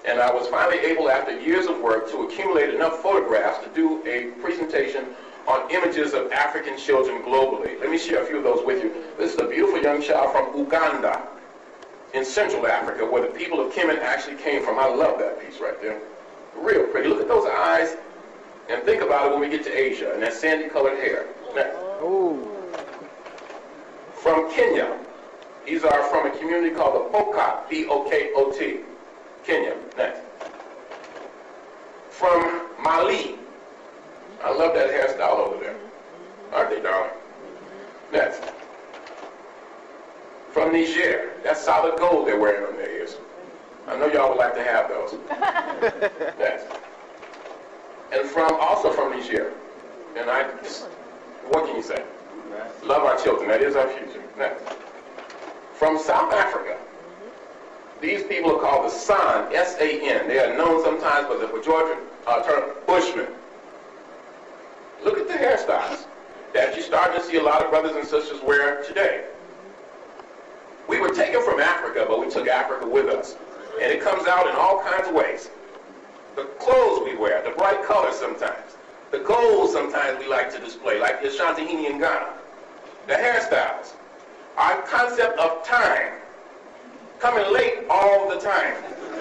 And I was finally able, after years of work, to accumulate enough photographs to do a presentation on images of African children globally. Let me share a few of those with you. This is a beautiful young child from Uganda in Central Africa, where the people of Kemet actually came from. I love that piece right there. Real pretty. Look at those eyes, and think about it when we get to Asia, and that sandy-colored hair. Next. Ooh. From Kenya. These are from a community called the Pokot, P-O-K-O-T. Kenya. Next. From Mali. I love that hairstyle over there. Aren't they, darling? Next. From Niger. That's solid gold they're wearing on their ears. I know y'all would like to have those. Next. And also from Niger. And what can you say? Love our children. That is our future. Next. From South Africa. These people are called the San, S-A-N. They are known sometimes by the pejorative term Bushmen. Look at the hairstyles that you're starting to see a lot of brothers and sisters wear today. We were taken from Africa, but we took Africa with us. And it comes out in all kinds of ways. The clothes we wear, the bright colors sometimes. The gold sometimes we like to display, like the Ashanti in Ghana. The hairstyles. Our concept of time. Coming late all the time.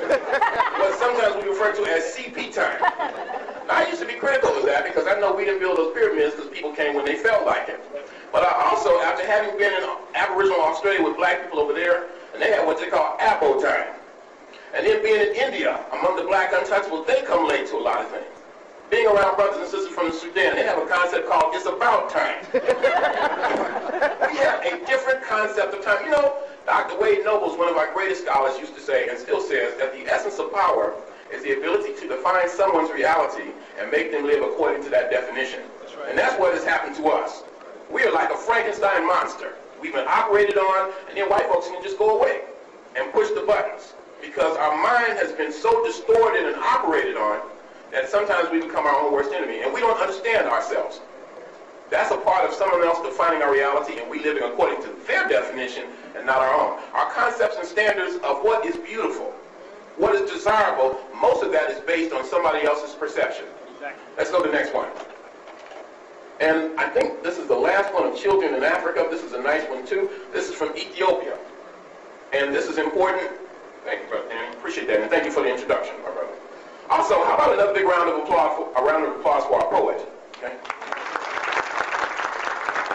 What sometimes we refer to as CP time. Now, I used to be critical of that because I know we didn't build those pyramids because people came when they felt like it. But I also, after having been in Aboriginal Australia with black people over there, and they have what they call Abo time. And then being in India, among the black untouchables, they come late to a lot of things. Being around brothers and sisters from the Sudan, they have a concept called it's about time. We have a different concept of time. You know, Dr. Wade Nobles, one of our greatest scholars, used to say, and still says, that the essence of power is the ability to define someone's reality and make them live according to that definition. That's right. And that's what has happened to us. We are like a Frankenstein monster. We've been operated on, and then white folks can just go away and push the buttons. Because our mind has been so distorted and operated on that sometimes we become our own worst enemy, and we don't understand ourselves. That's a part of someone else defining our reality, and we living according to their definition and not our own. Our concepts and standards of what is beautiful, what is desirable, most of that is based on somebody else's perception. Exactly. Let's go to the next one. And I think this is the last one of children in Africa. This is a nice one too. This is from Ethiopia. And this is important. Thank you, Brother Danny. Appreciate that. And thank you for the introduction, my brother. Also, how about another big round of applause for our poet? Okay?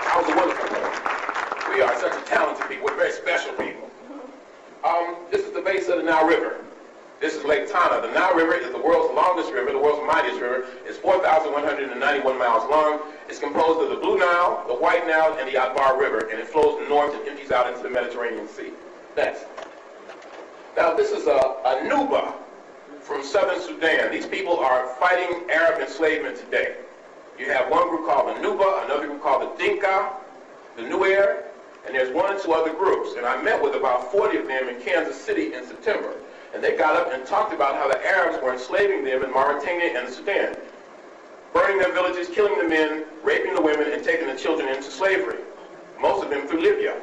That was a wonderful poem. We are such a talented people. We're very special people. This is the base of the Nile River. This is Lake Tana. The Nile River is the world's longest river, the world's mightiest river. It's 4,191 miles long. It's composed of the Blue Nile, the White Nile, and the Atbar River, and it flows north and empties out into the Mediterranean Sea. Next. Now, this is a Nuba from southern Sudan. These people are fighting Arab enslavement today. You have one group called the Nuba, another group called the Dinka, the Nuer, and there's one or two other groups. And I met with about 40 of them in Kansas City in September. And they got up and talked about how the Arabs were enslaving them in Mauritania and Sudan. burning their villages, killing the men, raping the women, and taking the children into slavery, most of them through Libya,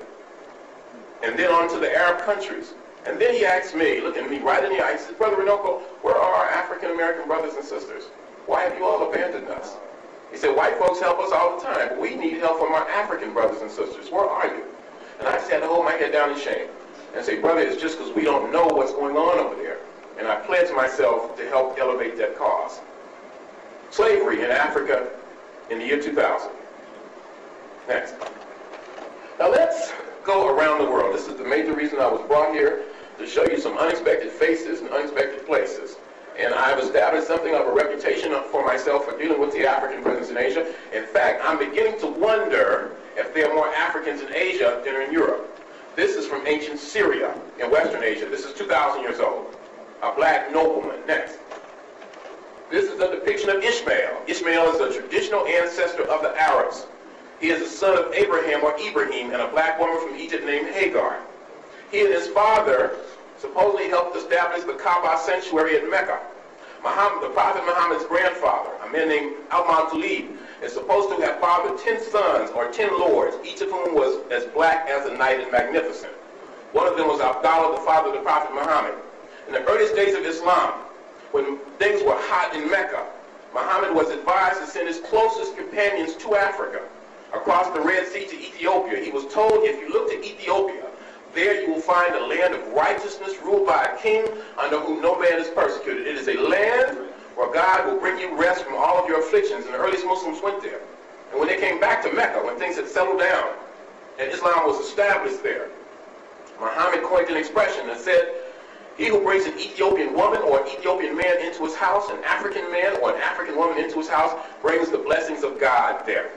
and then on to the Arab countries. And then he asked me, looking at me right in the eye, he said, Brother Runoko, where are our African-American brothers and sisters? Why have you all abandoned us? He said, white folks help us all the time, but we need help from our African brothers and sisters. Where are you? And I just had to hold my head down in shame and say, brother, it's just because we don't know what's going on over there. And I pledged myself to help elevate that cause. Slavery in Africa in the year 2000. Next. Now let's go around the world. This is the major reason I was brought here, to show you some unexpected faces and unexpected places. And I've established something of a reputation for myself for dealing with the African presence in Asia. In fact, I'm beginning to wonder if there are more Africans in Asia than are in Europe. This is from ancient Syria in Western Asia. This is 2,000 years old. A black nobleman. Next. This is a depiction of Ishmael. Ishmael is a traditional ancestor of the Arabs. He is the son of Abraham or Ibrahim and a black woman from Egypt named Hagar. He and his father supposedly helped establish the Kaaba sanctuary at Mecca. Muhammad, the Prophet Muhammad's grandfather, a man named Al-Mantulib, is supposed to have fathered 10 sons or 10 lords, each of whom was as black as a knight and magnificent. One of them was Abdallah, the father of the Prophet Muhammad. In the earliest days of Islam, when things were hot in Mecca, Muhammad was advised to send his closest companions to Africa, across the Red Sea to Ethiopia. He was told, if you look to Ethiopia, there you will find a land of righteousness ruled by a king under whom no man is persecuted. It is a land where God will bring you rest from all of your afflictions. And the earliest Muslims went there. And when they came back to Mecca, when things had settled down and Islam was established there, Muhammad coined an expression that said, he who brings an Ethiopian woman or an Ethiopian man into his house, an African man or an African woman into his house, brings the blessings of God there.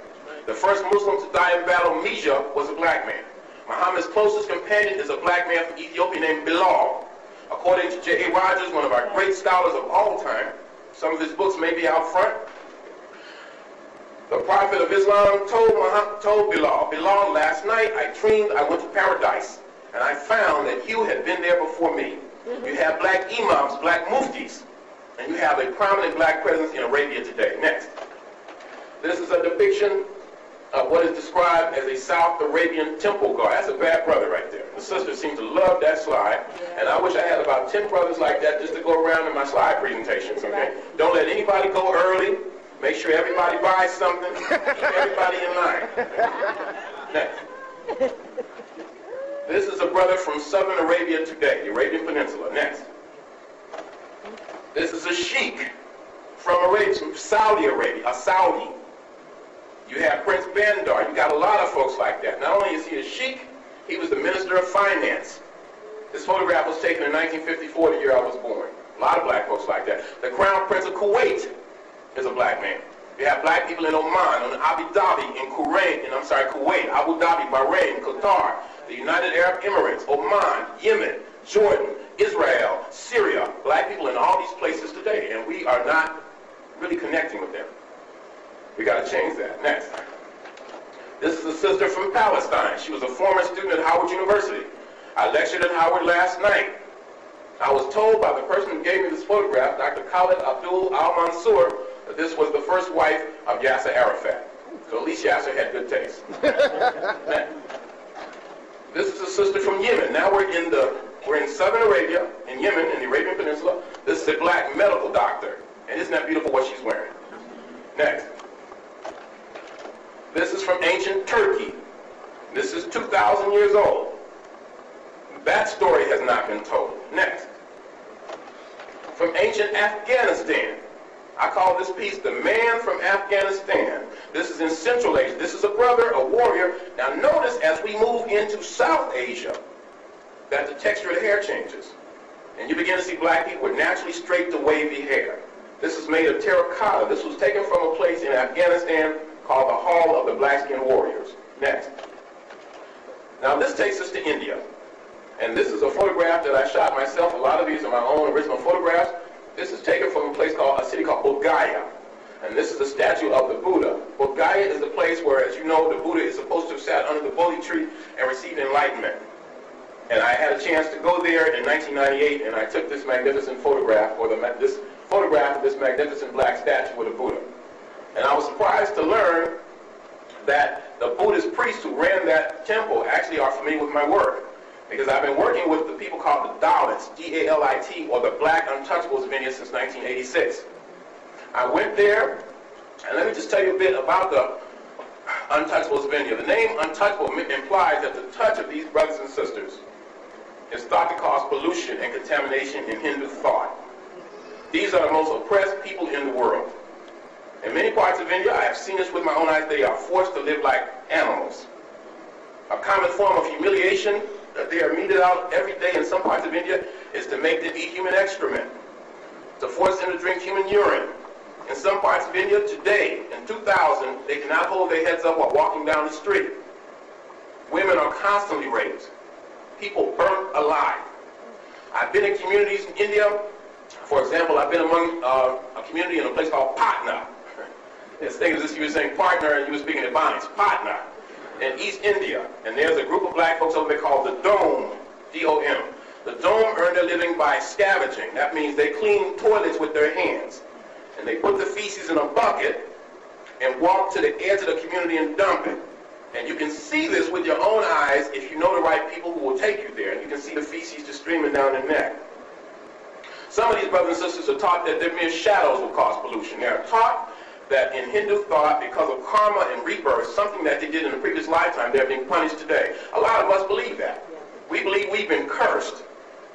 The first Muslim to die in battle, Mija, was a black man. Muhammad's closest companion is a black man from Ethiopia named Bilal. According to J.A. Rogers, one of our great scholars of all time, some of his books may be out front, the Prophet of Islam told Bilal, Bilal, last night I dreamed I went to paradise, and I found that you had been there before me. You have black imams, black muftis, and you have a prominent black presence in Arabia today. Next. This is a depiction of what is described as a South Arabian temple guard. That's a bad brother right there. The sisters seem to love that slide, and I wish I had about 10 brothers like that just to go around in my slide presentations, okay? Don't let anybody go early. Make sure everybody buys something. Keep everybody in line. Next. This is a brother from southern Arabia today, the Arabian Peninsula. Next. This is a sheikh from Arabia, from Saudi Arabia, a Saudi. You have Prince Bandar. You got a lot of folks like that. Not only is he a sheikh, he was the Minister of Finance. This photograph was taken in 1954, the year I was born. A lot of black folks like that. The Crown Prince of Kuwait is a black man. You have black people in Oman, in Abu Dhabi, in Kuwait, Abu Dhabi, Bahrain, Qatar, the United Arab Emirates, Oman, Yemen, Jordan, Israel, Syria. Black people in all these places today, and we are not really connecting with them. We got to change that. Next. This is a sister from Palestine. She was a former student at Howard University. I lectured at Howard last night. I was told by the person who gave me this photograph, Dr. Khalid Abdul Al-Mansour, that this was the first wife of Yasser Arafat. So at least Yasser had good taste. This is a sister from Yemen. Now we're in southern Arabia, in Yemen, in the Arabian Peninsula. This is a black medical doctor. And isn't that beautiful what she's wearing? Next. This is from ancient Turkey. This is 2,000 years old. That story has not been told. Next. From ancient Afghanistan. I call this piece The Man from Afghanistan. This is in Central Asia. This is a brother, a warrior. Now notice as we move into South Asia that the texture of the hair changes. And you begin to see black people with naturally straight to wavy hair. This is made of terracotta. This was taken from a place in Afghanistan called the Hall of the Black-Skinned Warriors. Next. Now this takes us to India. And this is a photograph that I shot myself. A lot of these are my own original photographs. This is taken from a city called Bodh Gaya. And this is a statue of the Buddha. Bodh Gaya is the place where, as you know, the Buddha is supposed to have sat under the Bodhi tree and received enlightenment. And I had a chance to go there in 1998, and I took this magnificent photograph, or this photograph of this magnificent black statue with a Buddha. And I was surprised to learn that the Buddhist priests who ran that temple actually are familiar with my work, because I've been working with the people called the Dalits, D-A-L-I-T, or the Black Untouchables of India since 1986. I went there, and let me just tell you a bit about the Untouchables of India. The name untouchable implies that the touch of these brothers and sisters is thought to cause pollution and contamination in Hindu thought. These are the most oppressed people in the world. In many parts of India, I have seen this with my own eyes, they are forced to live like animals. A common form of humiliation that they are meted out every day in some parts of India is to make them eat human excrement, to force them to drink human urine. In some parts of India today, in 2000, they cannot hold their heads up while walking down the street. Women are constantly raped. People burnt alive. I've been in communities in India. For example, I've been among a community in a place called Patna. It's thing as if you were saying partner and you were speaking Ebonics. Patna in East India. And there's a group of black folks over there called the Dome, D-O-M. The Dome earn their living by scavenging. That means they clean toilets with their hands. And they put the feces in a bucket and walk to the edge of the community and dump it. And you can see this with your own eyes if you know the right people who will take you there. And you can see the feces just streaming down their neck. Some of these brothers and sisters are taught that their mere shadows will cause pollution. They are taught that in Hindu thought, because of karma and rebirth, something that they did in a previous lifetime, they're being punished today. A lot of us believe that. We believe we've been cursed,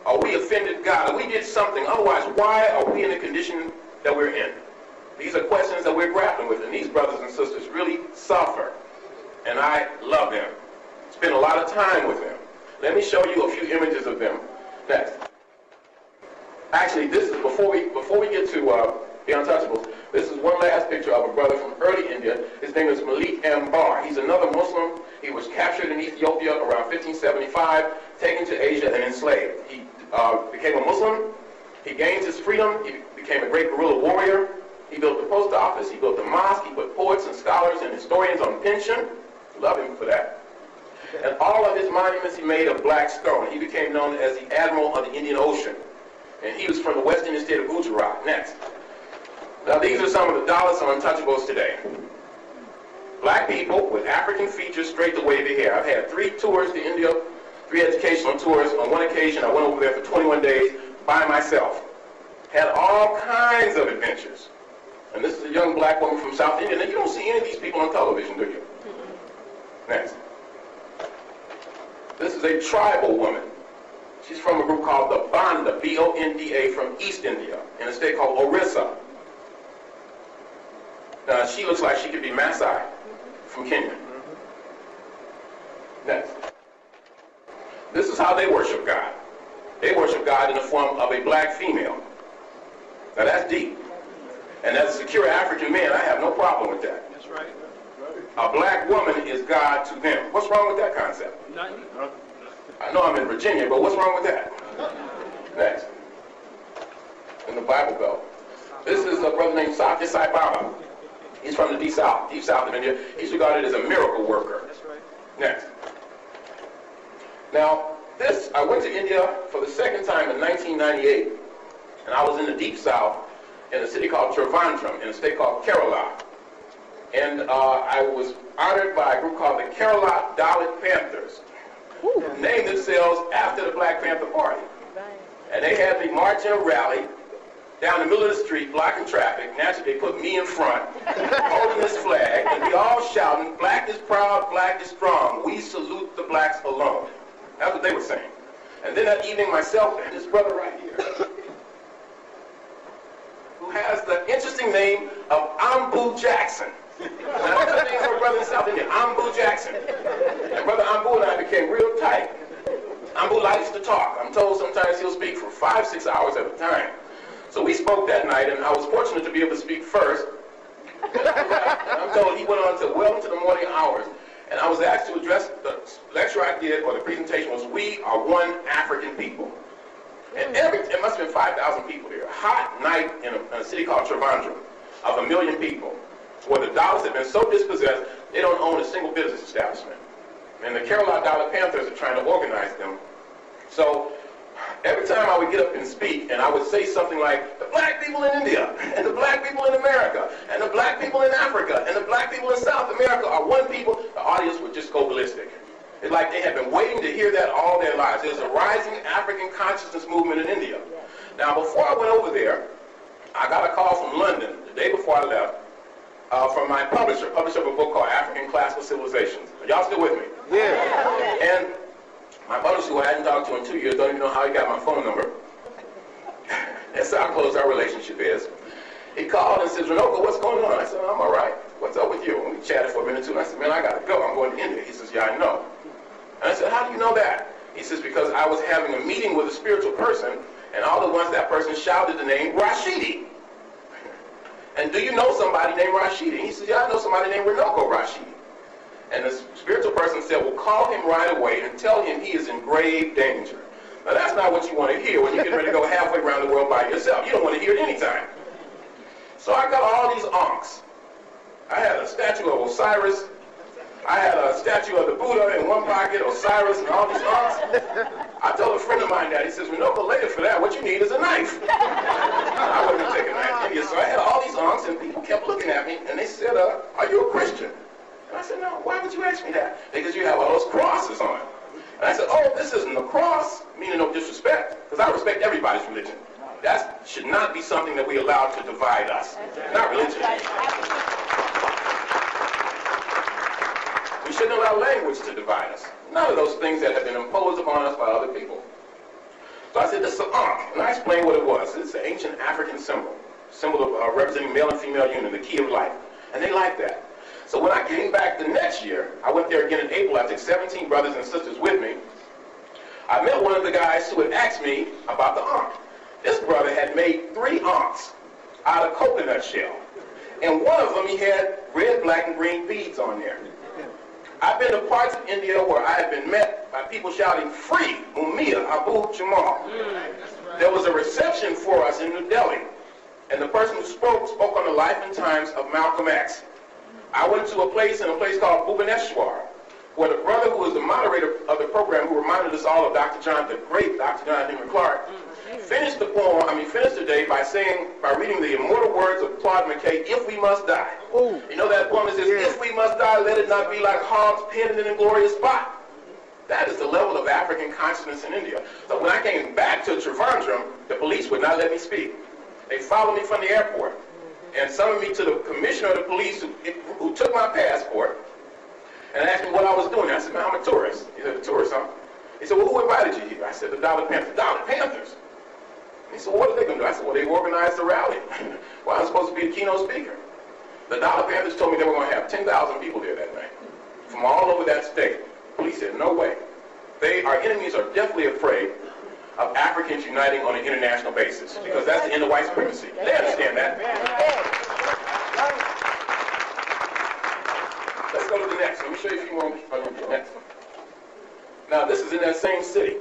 or we offended God, or we did something. Otherwise, why are we in the condition that we're in? These are questions that we're grappling with, and these brothers and sisters really suffer. And I love them. Spend a lot of time with them. Let me show you a few images of them next. Actually, this is before we get to the Untouchables. This is one last picture of a brother from early India. His name is Malik Ambar. He's another Muslim. He was captured in Ethiopia around 1575, taken to Asia and enslaved. He became a Muslim. He gained his freedom. He became a great guerrilla warrior. He built the post office. He built the mosque. He put poets and scholars and historians on pension. Love him for that. And all of his monuments he made of black stone. He became known as the Admiral of the Indian Ocean. And he was from the West Indian state of Gujarat. Next. Now these are some of the Dalits or Untouchables today. Black people with African features straight to wavy hair. I've had 3 tours to India, 3 educational tours. On one occasion, I went over there for 21 days by myself. Had all kinds of adventures. And this is a young black woman from South India. Now, you don't see any of these people on television, do you? Next. This is a tribal woman. She's from a group called the Banda, B-O-N-D-A, from East India, in a state called Orissa. Now, she looks like she could be Maasai from Kenya. Next. This is how they worship God. They worship God in the form of a black female. Now, that's deep. And as a secure African man, I have no problem with that. That's right. A black woman is God to them. What's wrong with that concept? Nothing. I know I'm in Virginia, but what's wrong with that? Next. In the Bible Belt. This is a brother named Satya Sai Baba. He's from the deep south of India. He's regarded as a miracle worker. That's right. Next. Now, I went to India for the second time in 1998, and I was in the deep south in a city called Trivandrum, in a state called Kerala. And I was honored by a group called the Kerala Dalit Panthers, who named themselves after the Black Panther Party. And they had me march in a rally down the middle of the street, blocking traffic. Naturally, they put me in front, holding this flag, and we all shouting, "Black is proud, black is strong. We salute the blacks alone." That's what they were saying. And then that evening, myself and this brother right here, who has the interesting name of Ambu Jackson. Now, that's the name of a brother in South India, Ambu Jackson. And Brother Ambu and I became real tight. Ambu likes to talk. I'm told sometimes he'll speak for 5-6 hours at a time. So we spoke that night, and I was fortunate to be able to speak first. And I'm told he went on to well into the morning hours. And I was asked to address the lecture I did, or the presentation was, "We are one African people." And it must have been 5,000 people there. Hot night in a city called Trivandrum of 1 million people, where the Dalits have been so dispossessed, they don't own a single business establishment. And the Kerala Dalit Panthers are trying to organize them. So every time I would get up and speak, and I would say something like, "The black people in India, and the black people in America, and the black people in Africa," to hear that all their lives. There's a rising African consciousness movement in India. Now, before I went over there, I got a call from London the day before I left from my publisher of a book called African Classical Civilizations. Are y'all still with me? Yeah. And my publisher, who I hadn't talked to in 2 years, don't even know how he got my phone number. That's how close our relationship is. He called and said, Runoko, what's going on? I said, I'm all right. What's up with you? And we chatted for a minute or two, and I said, man, I got to go. I'm going to India. He says, yeah, I know. And I said, how do you know that? He says, because I was having a meeting with a spiritual person, and all at once that person shouted the name Rashidi. And do you know somebody named Rashidi? He says, yeah, I know somebody named Runoko Rashidi. And the spiritual person said, well, call him right away and tell him he is in grave danger. Now, that's not what you want to hear when you get ready to go halfway around the world by yourself. You don't want to hear it anytime. So I got all these ankhs. I had a statue of Osiris. I had a statue of the Buddha in one pocket, Osiris, and all these ankhs. I told a friend of mine that. He says, Runoko, later for that, what you need is a knife. I wouldn't have taken a knife to India. So I had all these ankhs, and people kept looking at me, and they said, are you a Christian? And I said, no, why would you ask me that? Because you have all those crosses on it. And I said, oh, this isn't a cross, meaning no disrespect, because I respect everybody's religion. That should not be something that we allow to divide us, not religion. We shouldn't allow language to divide us. None of those things that have been imposed upon us by other people. So I said, this is an ankh, and I explained what it was. It's an ancient African symbol of representing male and female union, the key of life. And they liked that. So when I came back the next year, I went there again in April. I took 17 brothers and sisters with me. I met one of the guys who had asked me about the ankh. This brother had made 3 ankhs out of coconut shell. And one of them, he had red, black, and green beads on there. I've been to parts of India where I have been met by people shouting, free, Mumia, Abu Jamal. There was a reception for us in New Delhi. And the person who spoke on the life and times of Malcolm X. I went to a place called Bhubaneswar, where the brother who was the moderator of the program, who reminded us all of Dr. John, the great Dr. John Henry Clark, finished the day by reading the immortal words of Claude McKay, If We Must Die. Ooh. You know that poem that says, if we must die, let it not be like hogs pinned in an inglorious spot. That is the level of African consciousness in India. So when I came back to Trivandrum, the police would not let me speak. They followed me from the airport and summoned me to the commissioner of the police who took my passport and asked me what I was doing. I said, man, I'm a tourist. He said, a tourist, huh? He said, well, who invited you here? I said, the Dollar Panthers. Dollar Panthers? He said, well, what are they going to do? I said, well, they organized the rally. Well, I'm supposed to be the keynote speaker. The Dollar Panthers told me they were going to have 10,000 people there that night from all over that state. Police said, no way. Our enemies are definitely afraid of Africans uniting on an international basis because that's the end of white supremacy. They understand that. Let's go to the next. Let me show you a few more. Next. Now, this is in that same city.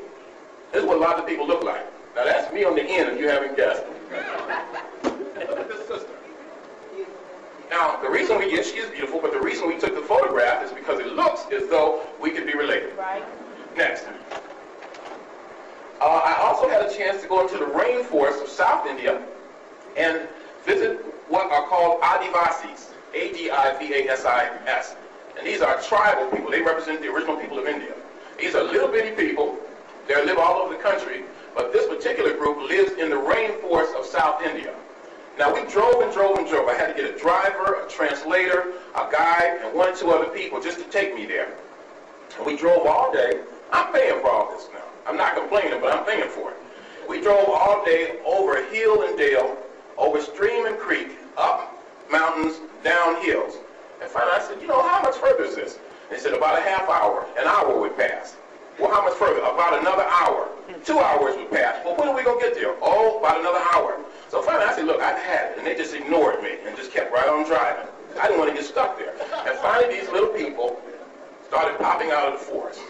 This is what a lot of people look like. Now, that's me on the end if you haven't guessed. Look at this sister. Now, the reason she is beautiful, but the reason we took the photograph is because it looks as though we could be related. Right. Next. I also had a chance to go into the rainforest of South India and visit what are called Adivasis, A-D-I-V-A-S-I-S. And these are tribal people. They represent the original people of India. These are little bitty people. They live all over the country, but this particular group lives in the rainforest of South India. Now, we drove and drove and drove. I had to get a driver, a translator, a guide, and 1 or 2 other people just to take me there. And we drove all day. I'm paying for all this now. I'm not complaining, but I'm paying for it. We drove all day over hill and dale, over stream and creek, up mountains, down hills. And finally I said, you know, how much further is this? They said about a half hour. An hour would pass. Well, how much further? About another hour. 2 hours would pass. Well, when are we going to get there? Oh, about another hour. So finally I said, look, I've had it. And they just ignored me and just kept right on driving. I didn't want to get stuck there. And finally these little people started popping out of the forest.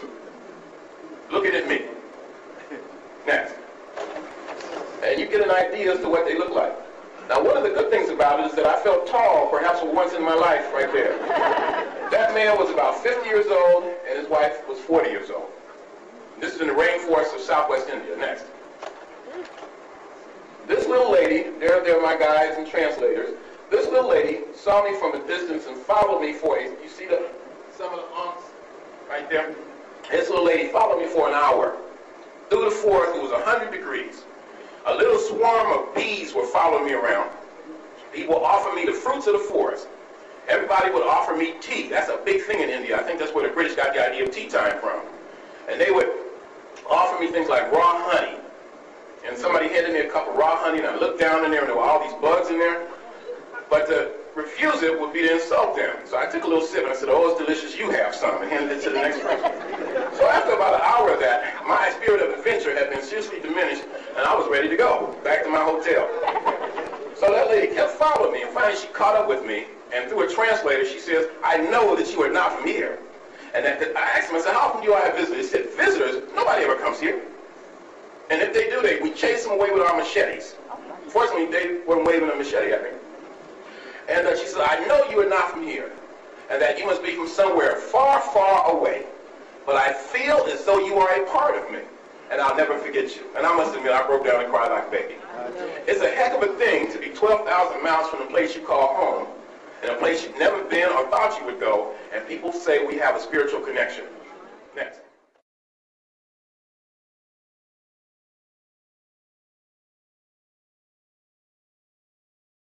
Looking at me. Next. And you get an idea as to what they look like. Now, one of the good things about it is that I felt tall, perhaps for once in my life, right there. That man was about 50 years old, and his wife was 40 years old. This is in the rainforest of Southwest India. Next. This little lady, they're my guides and translators. This little lady saw me from a distance and followed me for a, you see some of the ankhs right there? This little lady followed me for an hour. Through the forest, it was 100 degrees. A little swarm of bees were following me around. People offered me the fruits of the forest. Everybody would offer me tea. That's a big thing in India. I think that's where the British got the idea of tea time from. And they would offer me things like raw honey. And somebody handed me a cup of raw honey, and I looked down in there, and there were all these bugs in there. But to refuse it would be to insult them. So I took a little sip, and I said, "Oh, it's delicious, you have some," and handed it to the next person. So after about an hour of that, my spirit of adventure had been seriously diminished, and I was ready to go back to my hotel. So that lady kept following me, and finally she caught up with me, and through a translator, she says, "I know that you are not from here." And I asked him, I said, "How often do I have visitors?" He said, "Visitors? Nobody ever comes here. And if they do, we chase them away with our machetes." Fortunately, they weren't waving a machete at me. And she said, "I know you are not from here, and that you must be from somewhere far, far away. But I feel as though you are a part of me, and I'll never forget you." And I must admit, I broke down and cried like a baby. It's a heck of a thing to be 12,000 miles from the place you call home, and a place you've never been or thought you would go, and people say we have a spiritual connection. Next.